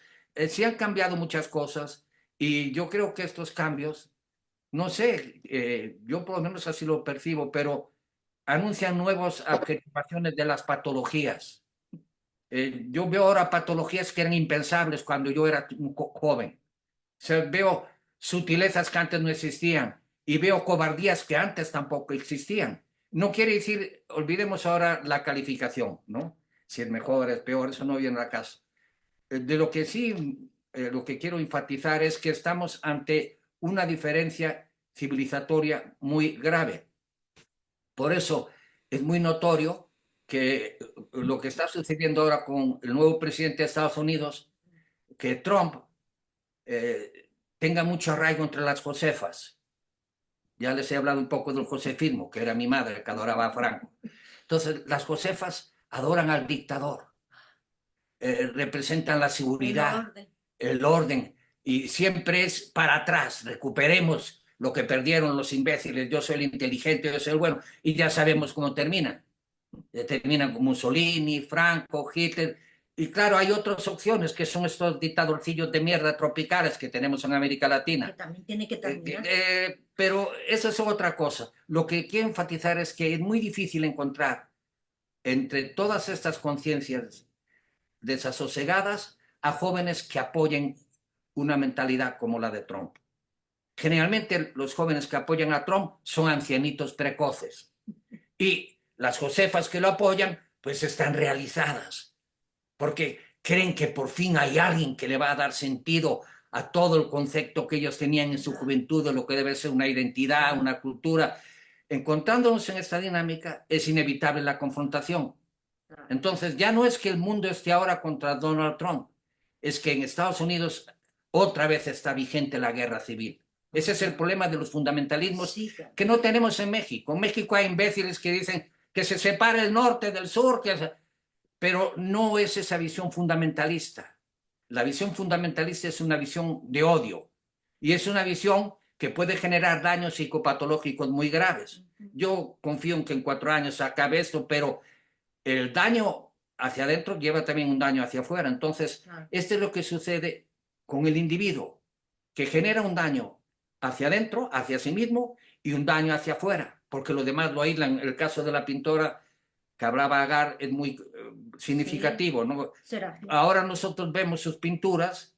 sí han cambiado muchas cosas y yo creo que estos cambios, no sé, yo por lo menos así lo percibo, pero anuncian nuevas adjetivaciones de las patologías. Yo veo ahora patologías que eran impensables cuando yo era un joven. O sea, veo sutilezas que antes no existían y veo cobardías que antes tampoco existían. No quiere decir, olvidemos ahora la calificación, ¿no? Si es mejor, es peor, eso no viene a caso. De lo que sí, lo que quiero enfatizar es que estamos ante una diferencia civilizatoria muy grave. Por eso es muy notorio que lo que está sucediendo ahora con el nuevo presidente de Estados Unidos, que Trump tenga mucho arraigo entre las Josefas. Ya les he hablado un poco del josefismo, que era mi madre, que adoraba a Franco. Entonces, las Josefas adoran al dictador, representan la seguridad, el orden, y siempre es para atrás, recuperemos lo que perdieron los imbéciles, yo soy el inteligente, yo soy el bueno, y ya sabemos cómo terminan. Terminan con Mussolini, Franco, Hitler, y claro, hay otras opciones que son estos dictadorcillos de mierda tropicales que tenemos en América Latina. Que también tiene que terminar. Pero eso es otra cosa. Lo que quiero enfatizar es que es muy difícil encontrar entre todas estas conciencias desasosegadas a jóvenes que apoyen una mentalidad como la de Trump. Generalmente los jóvenes que apoyan a Trump son ancianitos precoces y las Josefas que lo apoyan pues están realizadas porque creen que por fin hay alguien que le va a dar sentido a todo el concepto que ellos tenían en su juventud de lo que debe ser una identidad, una cultura. Encontrándonos en esta dinámica es inevitable la confrontación. Entonces ya no es que el mundo esté ahora contra Donald Trump, es que en Estados Unidos otra vez está vigente la guerra civil. Ese es el problema de los fundamentalismos que no tenemos en México. En México hay imbéciles que dicen que se separe el norte del sur, pero no es esa visión fundamentalista. La visión fundamentalista es una visión de odio y es una visión que puede generar daños psicopatológicos muy graves. Yo confío en que en 4 años se acabe esto, pero el daño hacia adentro lleva también un daño hacia afuera. Entonces, esto es lo que sucede con el individuo, que genera un daño hacia adentro, hacia sí mismo, y un daño hacia afuera, porque los demás lo aíslan. El caso de la pintora que hablaba Agar es muy significativo, ¿no? Ahora nosotros vemos sus pinturas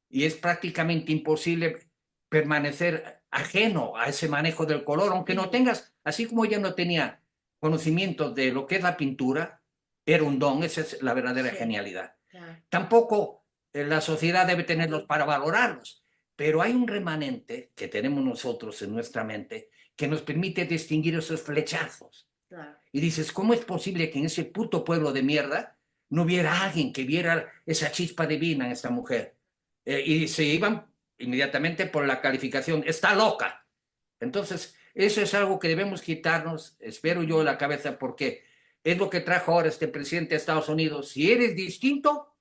y es prácticamente imposible permanecer ajeno a ese manejo del color, aunque no tengas, así como ella no tenía conocimiento de lo que es la pintura, era un don, esa es la verdadera genialidad. Tampoco la sociedad debe tenerlos para valorarlos, pero hay un remanente que tenemos nosotros en nuestra mente que nos permite distinguir esos flechazos. Y dices, ¿cómo es posible que en ese puto pueblo de mierda no hubiera alguien que viera esa chispa divina en esta mujer? Y se iban inmediatamente por la calificación, está loca. Entonces, eso es algo que debemos quitarnos, espero yo, de la cabeza, porque es lo que trajo ahora este presidente de Estados Unidos. Si eres distinto,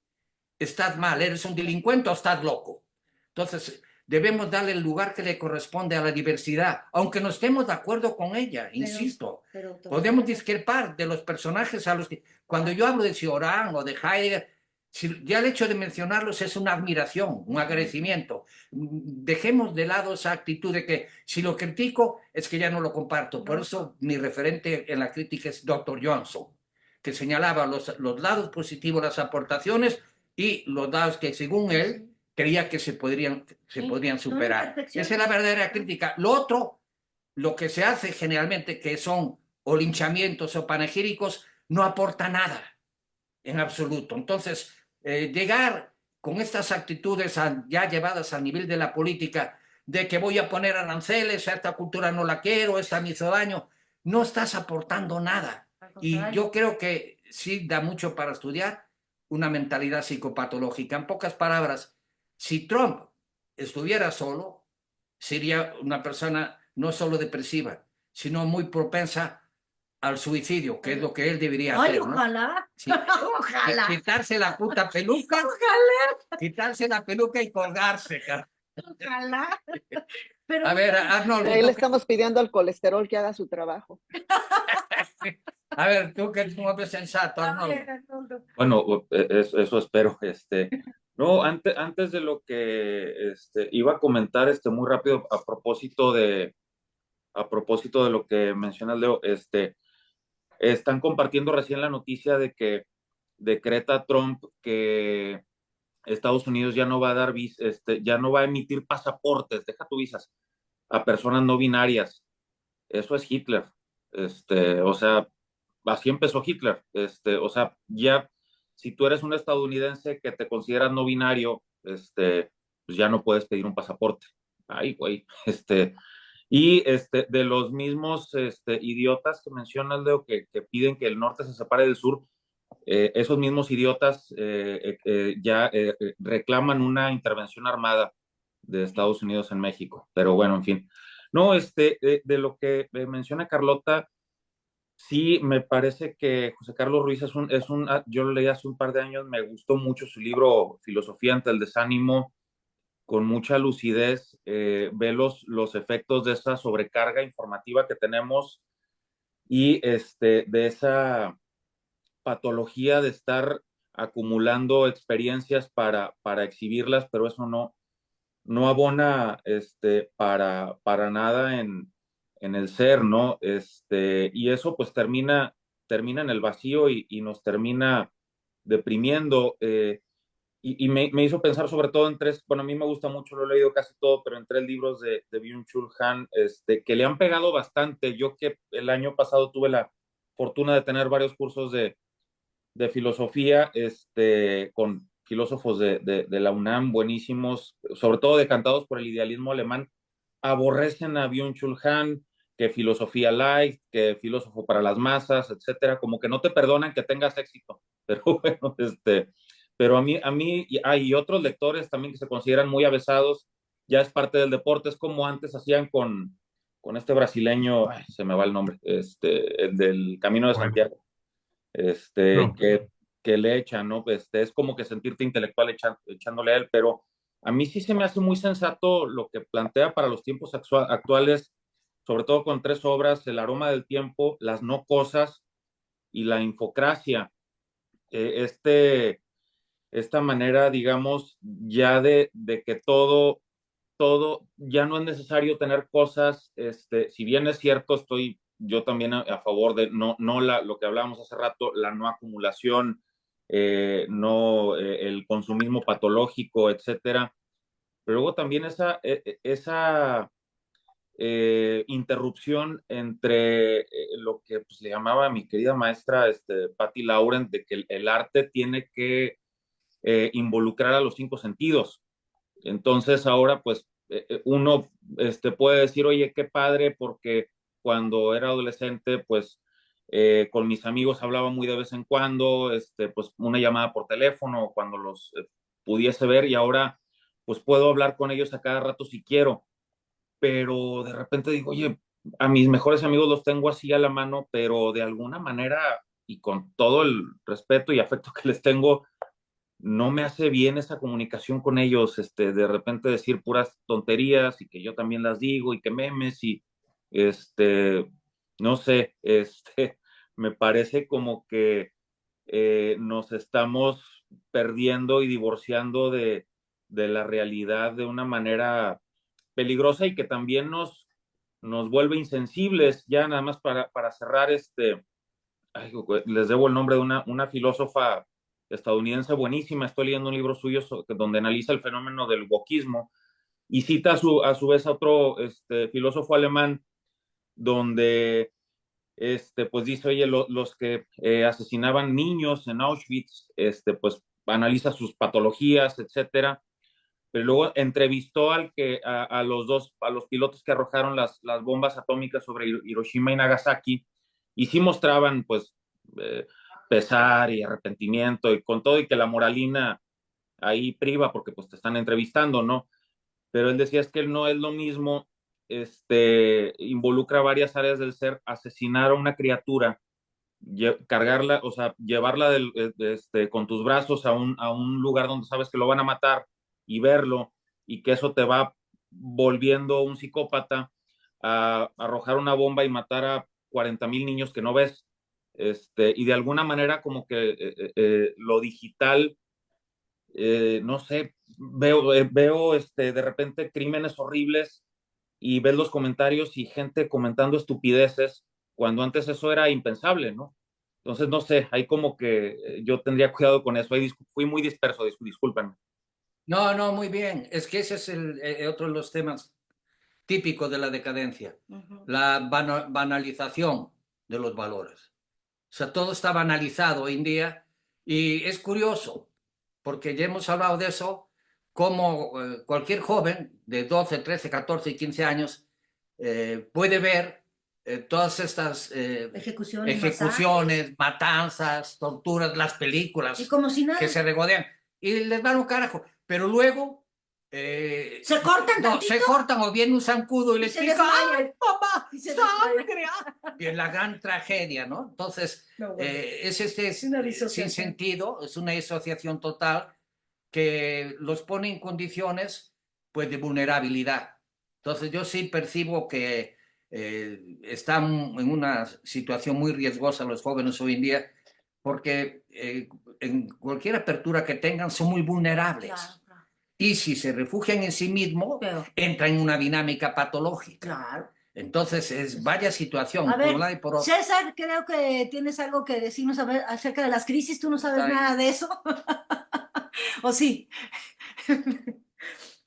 estás mal, eres un delincuente o estás loco. Entonces, debemos darle el lugar que le corresponde a la diversidad, aunque no estemos de acuerdo con ella, insisto. Podemos discrepar de los personajes a los que... Cuando yo hablo de Cioran o de Heidegger, ya el hecho de mencionarlos es una admiración, un agradecimiento. Dejemos de lado esa actitud de que si lo critico es que ya no lo comparto. Por eso mi referente en la crítica es Dr. Johnson, que señalaba los lados positivos, las aportaciones y los lados que según él creía que se podrían superar. Esa es la verdadera crítica. Lo otro, lo que se hace generalmente, que son o linchamientos o panegíricos no aporta nada en absoluto. Entonces, llegar con estas actitudes ya llevadas al nivel de la política, de que voy a poner aranceles, esta cultura no la quiero, esta me hizo daño, no estás aportando nada. Y yo creo que sí da mucho para estudiar una mentalidad psicopatológica. En pocas palabras, si Trump estuviera solo, sería una persona no solo depresiva, sino muy propensa al suicidio, que es lo que él debería Ay, hacer, ¿no? ojalá. Sí. Ojalá. Quitarse la puta peluca, Ojalá. quitarse la peluca y colgarse, cara. Ojalá. Pero A ver, Arnoldo, Ahí le estamos pidiendo al colesterol que haga su trabajo. a ver, tú que eres un hombre sensato, Arnoldo. Arnoldo. Bueno, eso espero. No, antes de lo que iba a comentar muy rápido a propósito de lo que mencionas, Leo, están compartiendo recién la noticia de que decreta Trump que Estados Unidos ya no va a dar ya no va a emitir pasaportes, deja tu visas, a personas no binarias. Eso es Hitler. O sea, así empezó Hitler. O sea, ya, si tú eres un estadounidense que te consideras no binario, pues ya no puedes pedir un pasaporte. Ay, güey. Y de los mismos idiotas que mencionas, Leo, que piden que el norte se separe del sur, esos mismos idiotas ya reclaman una intervención armada de Estados Unidos en México. Pero bueno, en fin. No, de lo que menciona Carlota, sí, me parece que José Carlos Ruiz yo lo leí hace un par de años, me gustó mucho su libro Filosofía ante el desánimo, con mucha lucidez, ve los efectos de esa sobrecarga informativa que tenemos y de esa patología de estar acumulando experiencias para exhibirlas, pero eso no abona para nada en el ser, ¿no? Y eso pues termina en el vacío y nos termina deprimiendo. Y me hizo pensar sobre todo en tres, bueno, a mí me gusta mucho, lo he leído casi todo, pero en tres libros de Byung-Chul Han, que le han pegado bastante. Yo que el año pasado tuve la fortuna de tener varios cursos de filosofía, con filósofos de la UNAM, buenísimos, sobre todo decantados por el idealismo alemán, aborrecen a Byung-Chul Han, que filosofía light, que filósofo para las masas, etcétera, como que no te perdonan que tengas éxito, pero bueno, pero a mí hay otros lectores también que se consideran muy avesados, ya es parte del deporte, es como antes hacían con este brasileño, ay, se me va el nombre, el del Camino de Santiago, No. que le echan, ¿no? Es como que sentirte intelectual echándole a él, pero a mí sí se me hace muy sensato lo que plantea para los tiempos actuales, sobre todo con tres obras, El aroma del tiempo, Las no cosas y La infocracia. Esta manera, digamos, ya de que todo, ya no es necesario tener cosas, si bien es cierto, estoy yo también a favor de lo que hablábamos hace rato, la no acumulación, no el consumismo patológico, etcétera. Pero luego también esa interrupción entre lo que pues, le llamaba a mi querida maestra Patti Laurent, de que el arte tiene que involucrar a los cinco sentidos. Entonces ahora pues uno puede decir, oye, qué padre, porque cuando era adolescente pues con mis amigos hablaba muy de vez en cuando, pues una llamada por teléfono cuando los pudiese ver, y ahora pues puedo hablar con ellos a cada rato si quiero, pero de repente digo, oye, a mis mejores amigos los tengo así a la mano, pero de alguna manera y con todo el respeto y afecto que les tengo, no me hace bien esa comunicación con ellos, de repente decir puras tonterías y que yo también las digo y que memes y no sé, me parece como que nos estamos perdiendo y divorciando de la realidad de una manera peligrosa y que también nos vuelve insensibles. Ya nada más para cerrar, ay, les debo el nombre de una filósofa estadounidense buenísima. Estoy leyendo un libro suyo donde analiza el fenómeno del wokismo y cita a su vez a otro filósofo alemán donde pues dice, oye, los que asesinaban niños en Auschwitz, pues analiza sus patologías, etcétera. Pero luego entrevistó a los pilotos que arrojaron las bombas atómicas sobre Hiroshima y Nagasaki, y sí mostraban, pues, pesar y arrepentimiento, y con todo, y que la moralina ahí priva, porque pues te están entrevistando, ¿no? Pero él decía, es que no es lo mismo, involucra varias áreas del ser, asesinar a una criatura, cargarla, o sea, llevarla con tus brazos a un lugar donde sabes que lo van a matar y verlo, y que eso te va volviendo un psicópata, a arrojar una bomba y matar a 40,000 niños que no ves. Y de alguna manera como que lo digital, no sé, veo de repente crímenes horribles y ves los comentarios y gente comentando estupideces, cuando antes eso era impensable, ¿no? Entonces, no sé, ahí como que yo tendría cuidado con eso. Ahí fui muy disperso, discúlpenme. No, no, muy bien. Es que ese es otro de los temas típicos de la decadencia, la banalización de los valores. O sea, todo está banalizado hoy en día y es curioso, porque ya hemos hablado de eso, como cualquier joven de 12, 13, 14 y 15 años puede ver todas estas ejecuciones, matanzas, torturas, las películas y como si nada. que se regodean y les dan un carajo, pero luego se cortan no, se cortan o bien un zancudo y les se pica, desmayan. ¡ay, papá! Y se ¡Sangre! Y es la gran tragedia, ¿no? Entonces, no, bueno, es una sin sentido, es una disociación total que los pone en condiciones, pues, de vulnerabilidad. Entonces, yo sí percibo que están en una situación muy riesgosa los jóvenes hoy en día, porque en cualquier apertura que tengan son muy vulnerables. claro. Y si se refugian en sí mismos, entra en una dinámica patológica. Claro. Entonces, es vaya situación. A ver, por un lado y por otro. César, creo que tienes algo que decirnos acerca de las crisis. ¿Tú no sabes nada de eso? ¿O sí?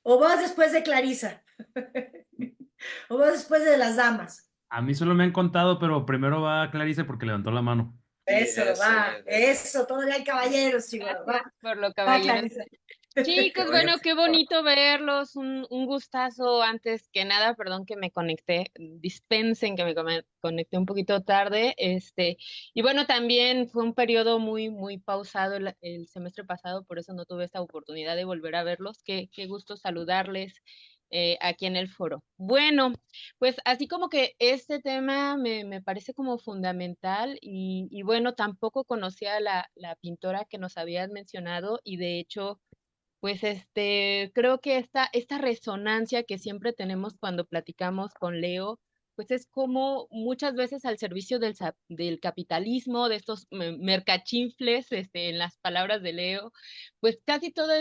¿O vas después de Clarisa? ¿O vas después de las damas? A mí solo me han contado, pero primero va Clarice porque levantó la mano. Eso, va, eso, todavía hay caballeros, chicos. Va, por lo caballeros. Chicos, bueno, qué bonito verlos, un gustazo. Antes que nada, perdón que me conecté, dispensen que me conecté un poquito tarde, y bueno, también fue un periodo muy pausado el semestre pasado, por eso no tuve esta oportunidad de volver a verlos. Qué gusto saludarles aquí en el foro. Bueno, pues así como que este tema me parece como fundamental y bueno, tampoco conocía la pintora que nos habías mencionado y de hecho pues creo que esta resonancia que siempre tenemos cuando platicamos con Leo, pues es como muchas veces al servicio del capitalismo, de estos mercachinfles, en las palabras de Leo, pues casi toda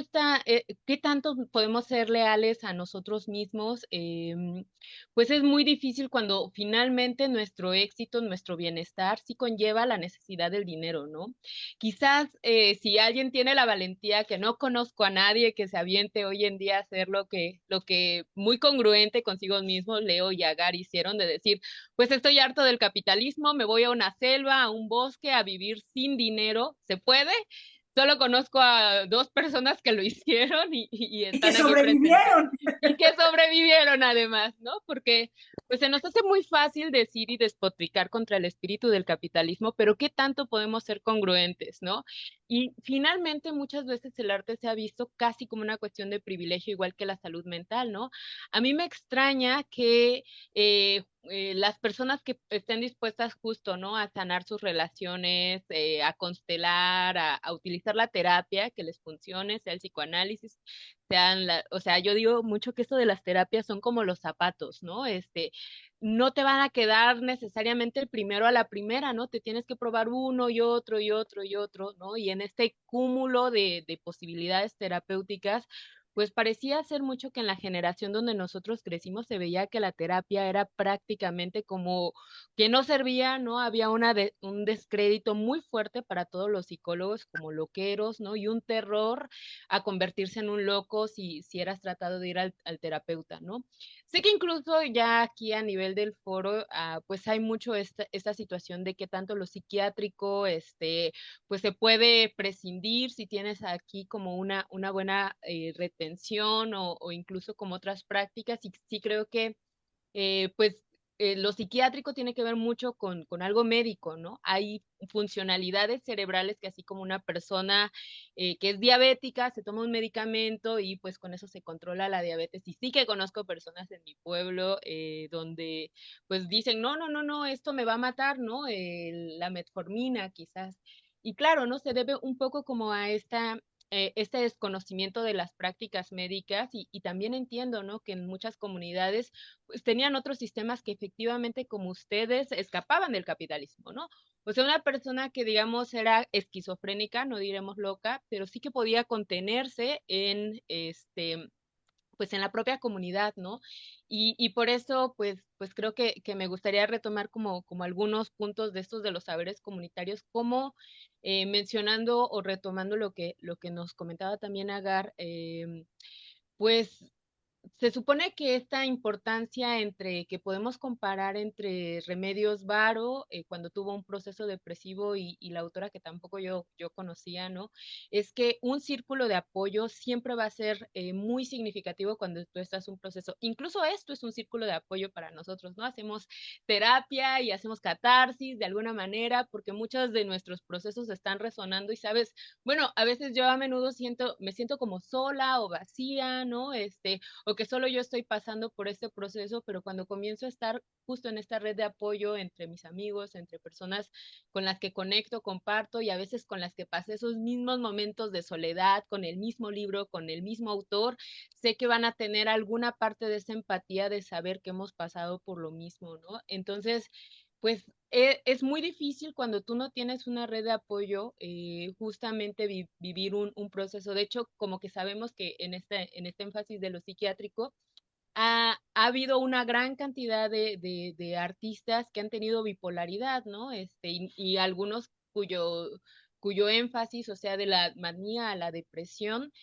¿qué tanto podemos ser leales a nosotros mismos? Pues es muy difícil cuando finalmente nuestro éxito, nuestro bienestar sí conlleva la necesidad del dinero, ¿no? Quizás si alguien tiene la valentía, que no conozco a nadie que se aviente hoy en día a hacer lo que muy congruente consigo mismo Leo y Agar hicieron, de decir, pues estoy harto del capitalismo, me voy a una selva, a un bosque, a vivir sin dinero, ¿se puede? Solo conozco a 2 personas que lo hicieron y están que sobrevivieron. Y que sobrevivieron además, ¿no? Porque pues se nos hace muy fácil decir y despotricar contra el espíritu del capitalismo, pero ¿qué tanto podemos ser congruentes, no? Y finalmente muchas veces el arte se ha visto casi como una cuestión de privilegio, igual que la salud mental, ¿no? A mí me extraña que las personas que estén dispuestas justo, ¿no? A sanar sus relaciones, a constelar, a utilizar la terapia que les funcione, sea el psicoanálisis, o sea, yo digo mucho que esto de las terapias son como los zapatos, ¿no? No te van a quedar necesariamente el primero a la primera, ¿no? Te tienes que probar uno y otro y otro y otro, ¿no? Y en este cúmulo de posibilidades terapéuticas, pues parecía ser mucho que en la generación donde nosotros crecimos se veía que la terapia era prácticamente como que no servía, ¿no? Había un descrédito muy fuerte para todos los psicólogos como loqueros, ¿no? Y un terror a convertirse en un loco si eras tratado de ir al terapeuta, ¿no? Sé que incluso ya aquí a nivel del foro, pues hay mucho esta situación de que tanto lo psiquiátrico, pues se puede prescindir si tienes aquí como una buena retención o incluso como otras prácticas. Y sí creo que pues lo psiquiátrico tiene que ver mucho con algo médico, ¿no? Hay funcionalidades cerebrales que así como una persona que es diabética se toma un medicamento y pues con eso se controla la diabetes. Y sí que conozco personas en mi pueblo donde pues dicen, no, no, no, no, esto me va a matar, ¿no? La metformina quizás. Y claro, ¿no? Se debe un poco como a este desconocimiento de las prácticas médicas y también entiendo, ¿no? Que en muchas comunidades pues tenían otros sistemas que efectivamente como ustedes escapaban del capitalismo, ¿no? O sea, una persona que digamos era esquizofrénica, no diremos loca, pero sí que podía contenerse en pues en la propia comunidad, ¿no? Y por eso, pues creo que me gustaría retomar como algunos puntos de estos de los saberes comunitarios, como mencionando o retomando lo que nos comentaba también Agar, pues se supone que esta importancia entre que podemos comparar entre Remedios Varo, cuando tuvo un proceso depresivo, y la autora que tampoco yo conocía, ¿no? Es que un círculo de apoyo siempre va a ser muy significativo cuando tú estás en un proceso. Incluso esto es un círculo de apoyo para nosotros, ¿no? Hacemos terapia y hacemos catarsis de alguna manera porque muchos de nuestros procesos están resonando y sabes, bueno, a veces yo a menudo me siento como sola o vacía, ¿no? O que solo yo estoy pasando por este proceso, pero cuando comienzo a estar justo en esta red de apoyo entre mis amigos, entre personas con las que conecto, comparto y a veces con las que pasé esos mismos momentos de soledad, con el mismo libro, con el mismo autor, sé que van a tener alguna parte de esa empatía de saber que hemos pasado por lo mismo, ¿no? Entonces, pues es muy difícil cuando tú no tienes una red de apoyo, justamente vivir un proceso. De hecho, como que sabemos que en este énfasis de lo psiquiátrico, ha habido una gran cantidad de artistas que han tenido bipolaridad, ¿no? Y algunos cuyo énfasis, o sea, de la manía a la depresión,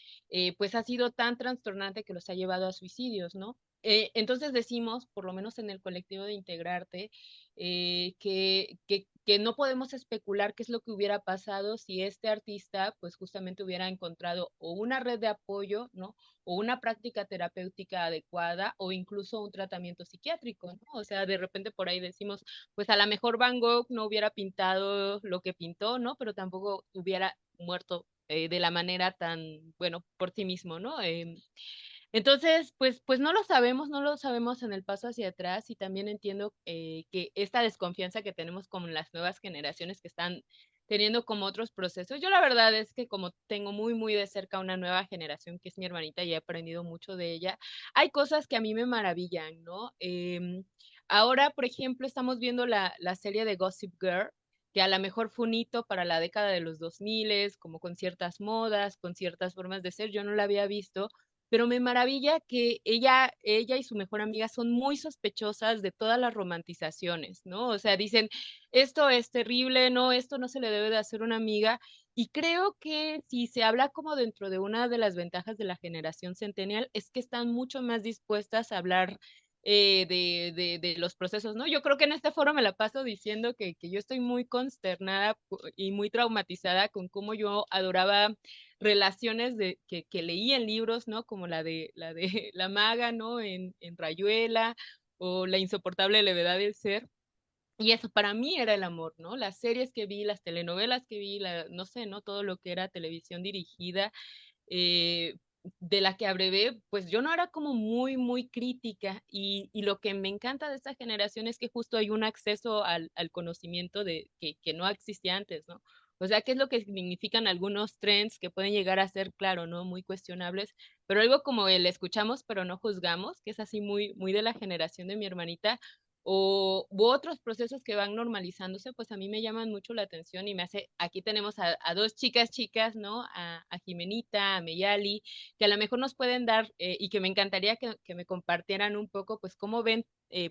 pues ha sido tan trastornante que los ha llevado a suicidios, ¿no? Entonces decimos, por lo menos en el colectivo de Integrarte, que no podemos especular qué es lo que hubiera pasado si este artista, pues justamente hubiera encontrado o una red de apoyo, ¿no? O una práctica terapéutica adecuada o incluso un tratamiento psiquiátrico, ¿no? O sea, de repente por ahí decimos, pues a lo mejor Van Gogh no hubiera pintado lo que pintó, ¿no? Pero tampoco hubiera muerto de la manera tan, bueno, por sí mismo, ¿no? Entonces, pues no lo sabemos en el paso hacia atrás y también entiendo que esta desconfianza que tenemos con las nuevas generaciones que están teniendo como otros procesos. Yo la verdad es que como tengo muy, muy de cerca una nueva generación que es mi hermanita y he aprendido mucho de ella, hay cosas que a mí me maravillan, ¿no? Ahora, por ejemplo, estamos viendo la serie de Gossip Girl, que a lo mejor fue un hito para la década de los 2000, como con ciertas modas, con ciertas formas de ser. Yo no la había visto, pero me maravilla que ella y su mejor amiga son muy sospechosas de todas las romantizaciones, ¿no? O sea, dicen, esto es terrible, no, esto no se le debe de hacer a una amiga. Y creo que si se habla como dentro de una de las ventajas de la generación centennial, es que están mucho más dispuestas a hablar de los procesos, ¿no? Yo creo que en este foro me la paso diciendo que yo estoy muy consternada y muy traumatizada con cómo yo adoraba relaciones que leí en libros, ¿no? Como la de La Maga, ¿no? En Rayuela, o La insoportable levedad del ser. Y eso para mí era el amor, ¿no? Las series que vi, las telenovelas que vi, no sé, ¿no? Todo lo que era televisión dirigida, eh, de la que abrevé, pues yo no era como muy, muy crítica y lo que me encanta de esta generación es que justo hay un acceso al conocimiento que no existía antes, ¿no? O sea, ¿qué es lo que significan algunos trends que pueden llegar a ser, claro, ¿no? Muy cuestionables, pero algo como el escuchamos pero no juzgamos, que es así muy, muy de la generación de mi hermanita, u otros procesos que van normalizándose, pues a mí me llaman mucho la atención y me hace, aquí tenemos a dos chicas, ¿no? A Jimenita, a Meyali, que a lo mejor nos pueden dar y que me encantaría que me compartieran un poco, pues cómo ven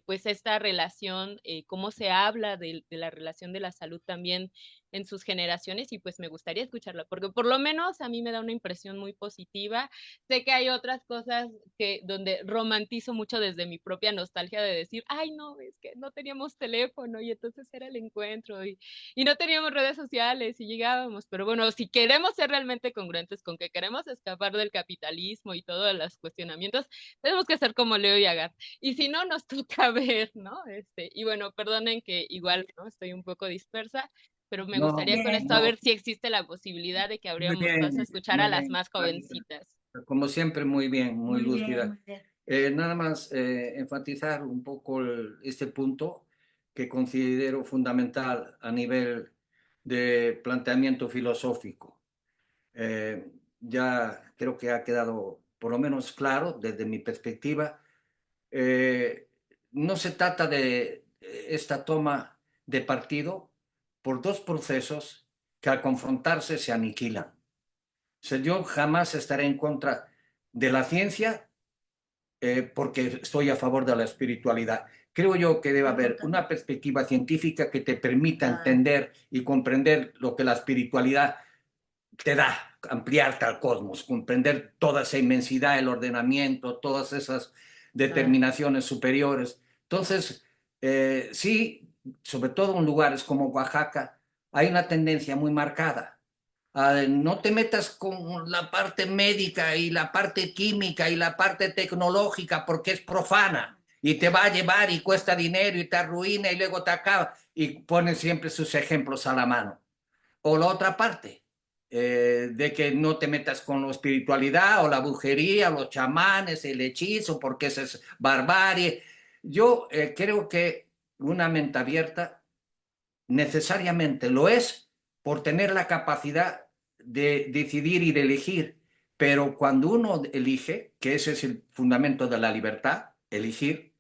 pues esta relación, cómo se habla de la relación de la salud también en sus generaciones y pues me gustaría escucharla, porque por lo menos a mí me da una impresión muy positiva. Sé que hay otras cosas que donde romantizo mucho desde mi propia nostalgia de decir, ay no, es que no teníamos teléfono y entonces era el encuentro y no teníamos redes sociales y llegábamos, pero bueno, si queremos ser realmente congruentes con que queremos escapar del capitalismo y todos los cuestionamientos, tenemos que ser como Leo y Agat. Y si no, nos toca ver, ¿no? Y bueno, perdonen que igual, ¿no? Estoy un poco dispersa, pero me No, gustaría con Bien, esto a no, ver si existe la posibilidad de que muy abriéramos paso a bien, escuchar muy a las bien. más jovencitas. Como siempre, muy bien, muy muy bien, lúcida. muy bien. Nada más enfatizar un poco este punto que considero fundamental a nivel de planteamiento filosófico. Ya creo que ha quedado por lo menos claro desde mi perspectiva. Eh, no se trata de esta toma de partido por dos procesos que al confrontarse se aniquilan. O sea, yo jamás estaré en contra de la ciencia porque estoy a favor de la espiritualidad. Creo yo que debe haber una perspectiva científica que te permita entender y comprender lo que la espiritualidad te da, ampliarte al cosmos, comprender toda esa inmensidad, el ordenamiento, todas esas determinaciones superiores. Entonces, sí, sobre todo en lugares como Oaxaca, hay una tendencia muy marcada. No te metas con la parte médica y la parte química y la parte tecnológica porque es profana y te va a llevar y cuesta dinero y te arruina y luego te acaba. Y ponen siempre sus ejemplos a la mano. O la otra parte, de que no te metas con la espiritualidad o la brujería, los chamanes, el hechizo, porque eso es barbarie. Yo creo que una mente abierta necesariamente lo es por tener la capacidad de decidir y de elegir. Pero cuando uno elige, que ese es el fundamento de la libertad, elegir,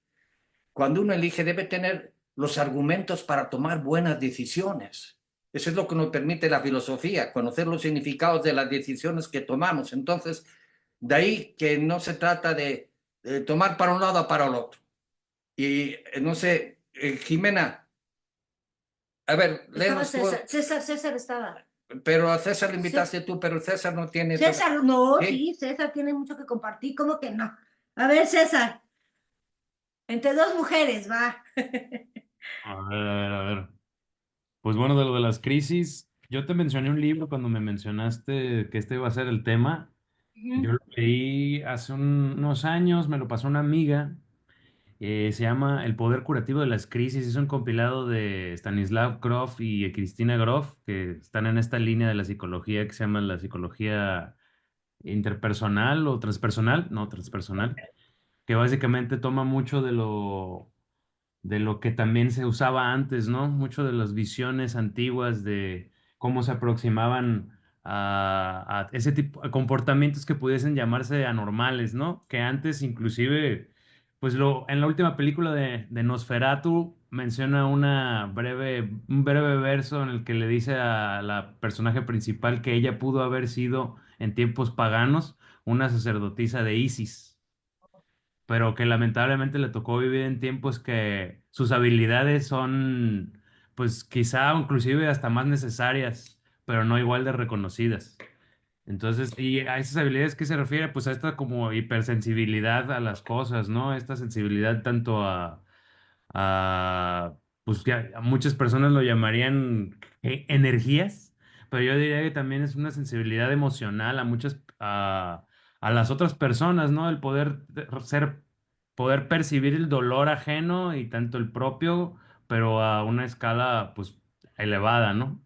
cuando uno elige debe tener los argumentos para tomar buenas decisiones. Eso es lo que nos permite la filosofía, conocer los significados de las decisiones que tomamos. Entonces, de ahí que no se trata de tomar para un lado o para el otro. Y no sé, Jimena, a ver, Estaba léenos tú, César estaba. pero a César le invitaste tú, pero César no tiene... César, no, ¿Sí? sí, César tiene mucho que compartir, ¿cómo que no? A ver, César, entre dos mujeres, va. A ver. Pues bueno, de lo de las crisis, yo te mencioné un libro cuando me mencionaste que este iba a ser el tema. Yo Ujú. lo leí hace unos años, me lo pasó una amiga. Se llama El poder curativo de las crisis. Es un compilado de Stanislav Grof y Cristina Grof, que están en esta línea de la psicología que se llama la psicología interpersonal o transpersonal, no, transpersonal, que básicamente toma mucho de lo que también se usaba antes, ¿no? Mucho de las visiones antiguas de cómo se aproximaban a ese tipo de comportamientos que pudiesen llamarse anormales, ¿no? Que antes inclusive, pues en la última película de Nosferatu menciona un breve verso en el que le dice a la personaje principal que ella pudo haber sido en tiempos paganos una sacerdotisa de Isis, pero que lamentablemente le tocó vivir en tiempos que sus habilidades son, pues quizá inclusive hasta más necesarias, pero no igual de reconocidas. Entonces, y a esas habilidades, ¿qué se refiere? Pues a esta como hipersensibilidad a las cosas, ¿no? Esta sensibilidad tanto pues ya a muchas personas lo llamarían energías, pero yo diría que también es una sensibilidad emocional a las otras personas, ¿no? El poder percibir el dolor ajeno y tanto el propio, pero a una escala, pues, elevada, ¿no?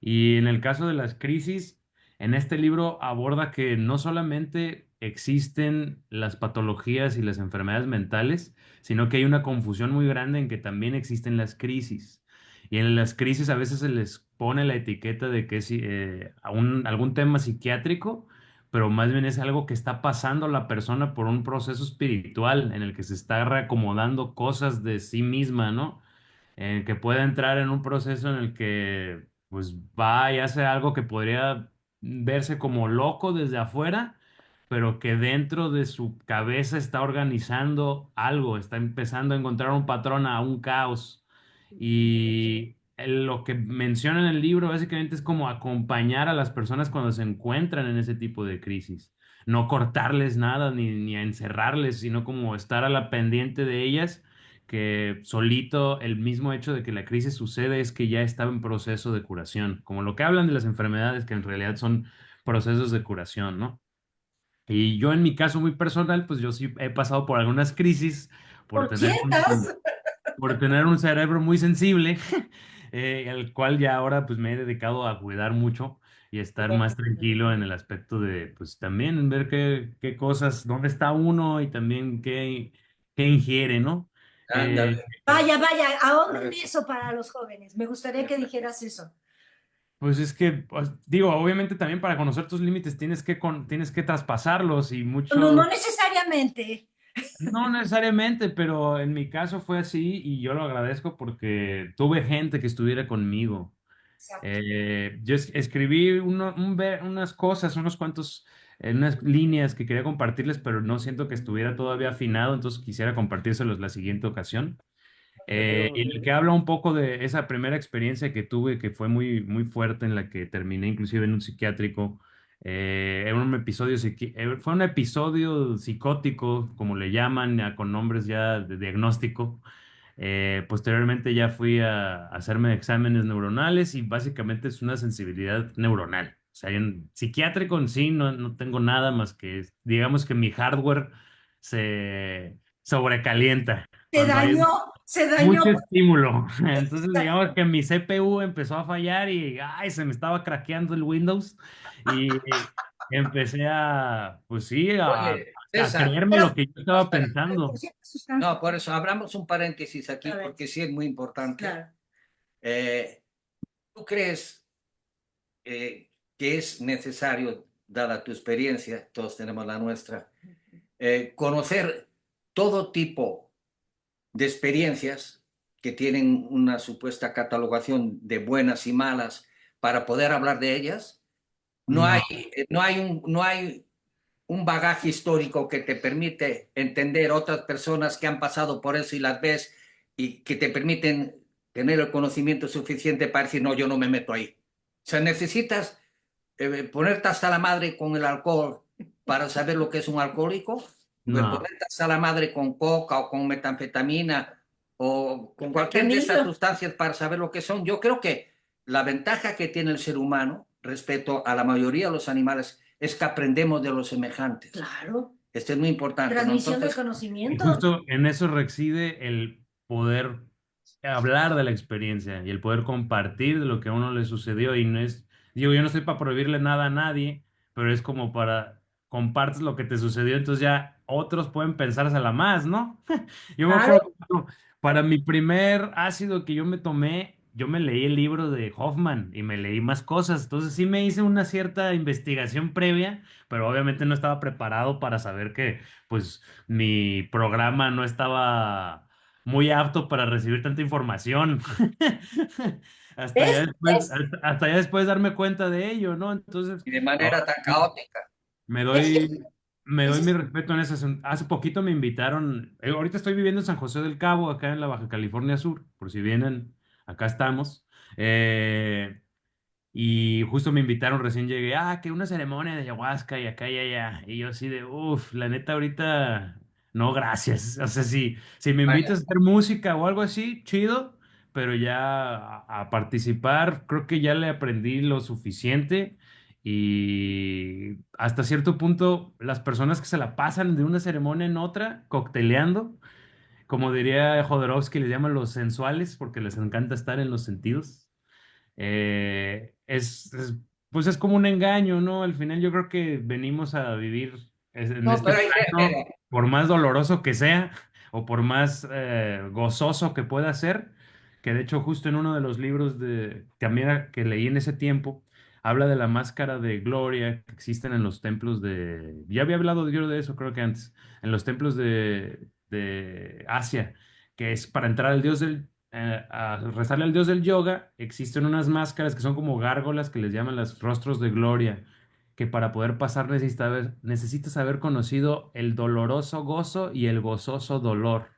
Y en el caso de las crisis, en este libro aborda que no solamente existen las patologías y las enfermedades mentales, sino que hay una confusión muy grande en que también existen las crisis. Y en las crisis a veces se les pone la etiqueta de que es algún tema psiquiátrico, pero más bien es algo que está pasando la persona por un proceso espiritual en el que se está reacomodando cosas de sí misma, ¿no? En el que puede entrar en un proceso en el que pues va y hace algo que podría verse como loco desde afuera, pero que dentro de su cabeza está organizando algo, está empezando a encontrar un patrón a un caos. Y lo que menciona en el libro básicamente es como acompañar a las personas cuando se encuentran en ese tipo de crisis. No cortarles nada ni a encerrarles, sino como estar a la pendiente de ellas, que solito el mismo hecho de que la crisis sucede es que ya estaba en proceso de curación, como lo que hablan de las enfermedades, que en realidad son procesos de curación, ¿no? Y yo en mi caso muy personal, pues yo sí he pasado por algunas crisis por ¿Por tener quién? por tener un cerebro muy sensible, el cual ya ahora pues me he dedicado a cuidar mucho y estar más tranquilo en el aspecto de pues también ver qué cosas, dónde está uno y también qué ingiere, ¿no? Eh, Ándale. Vaya, vaya, ahonda en eso para los jóvenes. Me gustaría que dijeras eso. pues es que, pues, digo, obviamente también para conocer tus límites tienes que traspasarlos y No, mucho. no necesariamente. No necesariamente, pero en mi caso fue así y yo lo agradezco porque tuve gente que estuviera conmigo. Exacto. Yo escribí unas cosas, unos cuantos, unas líneas que quería compartirles, pero no siento que estuviera todavía afinado, entonces quisiera compartírselos la siguiente ocasión. Y en el que habla un poco de esa primera experiencia que tuve, que fue muy fuerte, en la que terminé inclusive en un psiquiátrico. Era un episodio, fue un episodio psicótico, como le llaman, ya con nombres ya de diagnóstico. Posteriormente ya fui a hacerme exámenes neuronales y básicamente es una sensibilidad neuronal. O sea, en psiquiátrico en sí no tengo nada más que, digamos que mi hardware se sobrecalienta Se cuando hay dañó, se dañó. mucho estímulo. Entonces, digamos que mi CPU empezó a fallar y ay, se me estaba craqueando el Windows y empecé pues sí, Oye, a César, creerme Pero, lo que yo estaba hasta, por pensando. cierta sustancia. no, por eso abramos un paréntesis aquí, A ver, porque sí es muy importante. claro. Eh, ¿Tú crees que es necesario, dada tu experiencia, todos tenemos la nuestra, conocer todo tipo de experiencias que tienen una supuesta catalogación de buenas y malas para poder hablar de ellas? No hay, No, no hay un bagaje histórico que te permite entender otras personas que han pasado por eso y las ves y que te permiten tener el conocimiento suficiente para decir, no, yo no me meto ahí. O sea, necesitas ponerte hasta la madre con el alcohol para saber lo que es un alcohólico, no. ponerte hasta la madre con coca o con metanfetamina o con cualquier de esas Fentanilo. sustancias para saber lo que son. Yo creo que la ventaja que tiene el ser humano respecto a la mayoría de los animales es que aprendemos de los semejantes. Claro. Esto es muy importante, ¿no? Transmisión del Entonces, Y conocimiento. justo en eso reside el poder hablar de la experiencia y el poder compartir de lo que a uno le sucedió. Y no es, digo, yo no estoy para prohibirle nada a nadie, pero es como para compartes lo que te sucedió, entonces ya otros pueden pensársela más, ¿no? Yo me Claro. acuerdo, por ejemplo, para mi primer ácido que yo me tomé, yo me leí el libro de Hoffman y me leí más cosas, entonces sí me hice una cierta investigación previa, pero obviamente no estaba preparado para saber que, pues, mi programa no estaba muy apto para recibir tanta información. ¿Ves? ¿Ves? Hasta ya después darme cuenta de ello, ¿no? Entonces, y de ahora manera tan caótica. me ¿Ves? me doy Ese mi es- respeto en ese Hace poquito me invitaron, ahorita estoy viviendo en San José del Cabo, acá en la Baja California Sur, por si vienen, acá estamos. Y justo me invitaron, recién llegué, que una ceremonia de ayahuasca y acá y allá. Y yo así de, uff, la neta ahorita, no, gracias. O sea, si me Vaya, invitas a hacer música o algo así, chido, pero ya a participar, creo que ya le aprendí lo suficiente. Y hasta cierto punto, las personas que se la pasan de una ceremonia en otra, cocteleando, como diría Jodorowsky, les llaman los sensuales porque les encanta estar en los sentidos. Pues es como un engaño, ¿no? Al final yo creo que venimos a vivir en no, este pero plano, mira, por más doloroso que sea o por más gozoso que pueda ser, que de hecho justo en uno de los libros también que leí en ese tiempo, habla de la máscara de gloria que existen en los templos de... Ya había hablado yo de eso, creo que antes, en los templos de Asia, que es para entrar al dios a rezarle al dios del yoga, existen unas máscaras que son como gárgolas que les llaman los rostros de gloria, que para poder pasar necesitas haber conocido el doloroso gozo y el gozoso dolor,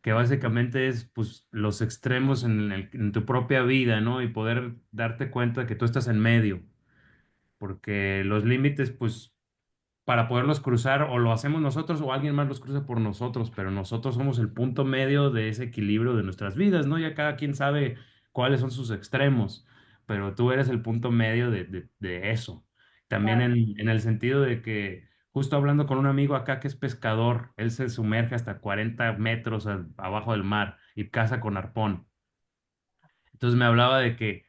que básicamente es pues los extremos en tu propia vida, ¿no? Y poder darte cuenta que tú estás en medio, porque los límites, pues para poderlos cruzar o lo hacemos nosotros o alguien más los cruza por nosotros, pero nosotros somos el punto medio de ese equilibrio de nuestras vidas, ¿no? Ya cada quien sabe cuáles son sus extremos, pero tú eres el punto medio de eso. También Claro. en el sentido de que, justo hablando con un amigo acá que es pescador, él se sumerge hasta 40 metros abajo del mar y caza con arpón. Entonces me hablaba de que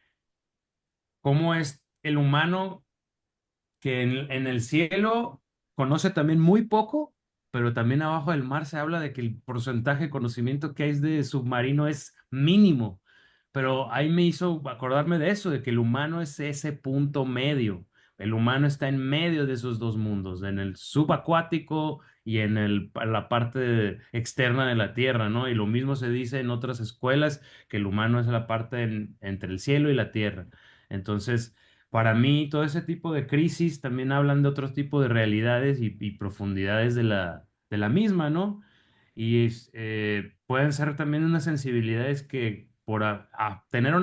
cómo es el humano que en el cielo conoce también muy poco, pero también abajo del mar se habla de que el porcentaje de conocimiento que hay de submarino es mínimo. Pero ahí me hizo acordarme de eso, de que el humano es ese punto medio. El humano está en medio de esos dos mundos, en el subacuático y la parte externa de la tierra, ¿no? Y lo mismo se dice en otras escuelas, que el humano es la parte entre el cielo y la tierra. Entonces, para mí, todo ese tipo de crisis también hablan de otro tipo de realidades y profundidades de la misma, ¿no? Y pueden ser también unas sensibilidades que por tener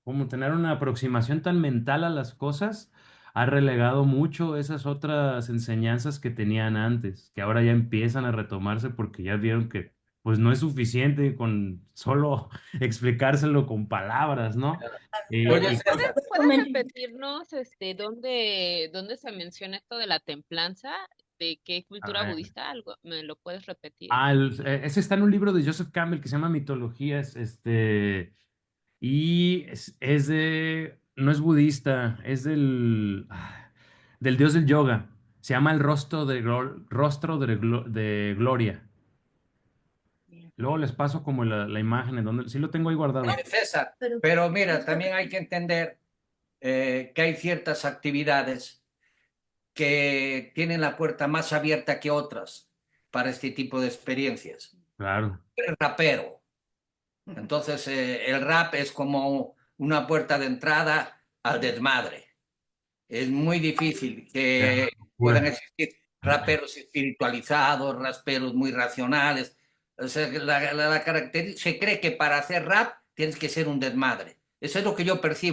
como tener una aproximación tan mental a las cosas, ha relegado mucho esas otras enseñanzas que tenían antes, que ahora ya empiezan a retomarse porque ya vieron que pues no es suficiente con solo explicárselo con palabras, ¿no? Oye, Y creo César, ¿Puedes repetirnos dónde se menciona esto de la templanza? ¿De qué a cultura ver. budista? ¿Algo? ¿Me lo puedes repetir? Ese está en un libro de Joseph Campbell que se llama Mitologías, y no es budista, es del dios del yoga. Se llama el rostro de gloria. Luego les paso como la imagen en donde, sí lo tengo ahí guardado. César, Pero, pero mira, también hay que entender que hay ciertas actividades que tienen la puerta más abierta que otras para este tipo de experiencias. Claro, El rapero. Entonces, el rap es como una puerta de entrada al desmadre. Es muy difícil ya, que puedan locura. existir raperos espiritualizados, raperos muy racionales. O sea, se cree que para hacer rap tienes que ser un desmadre. Eso es lo que yo percibo.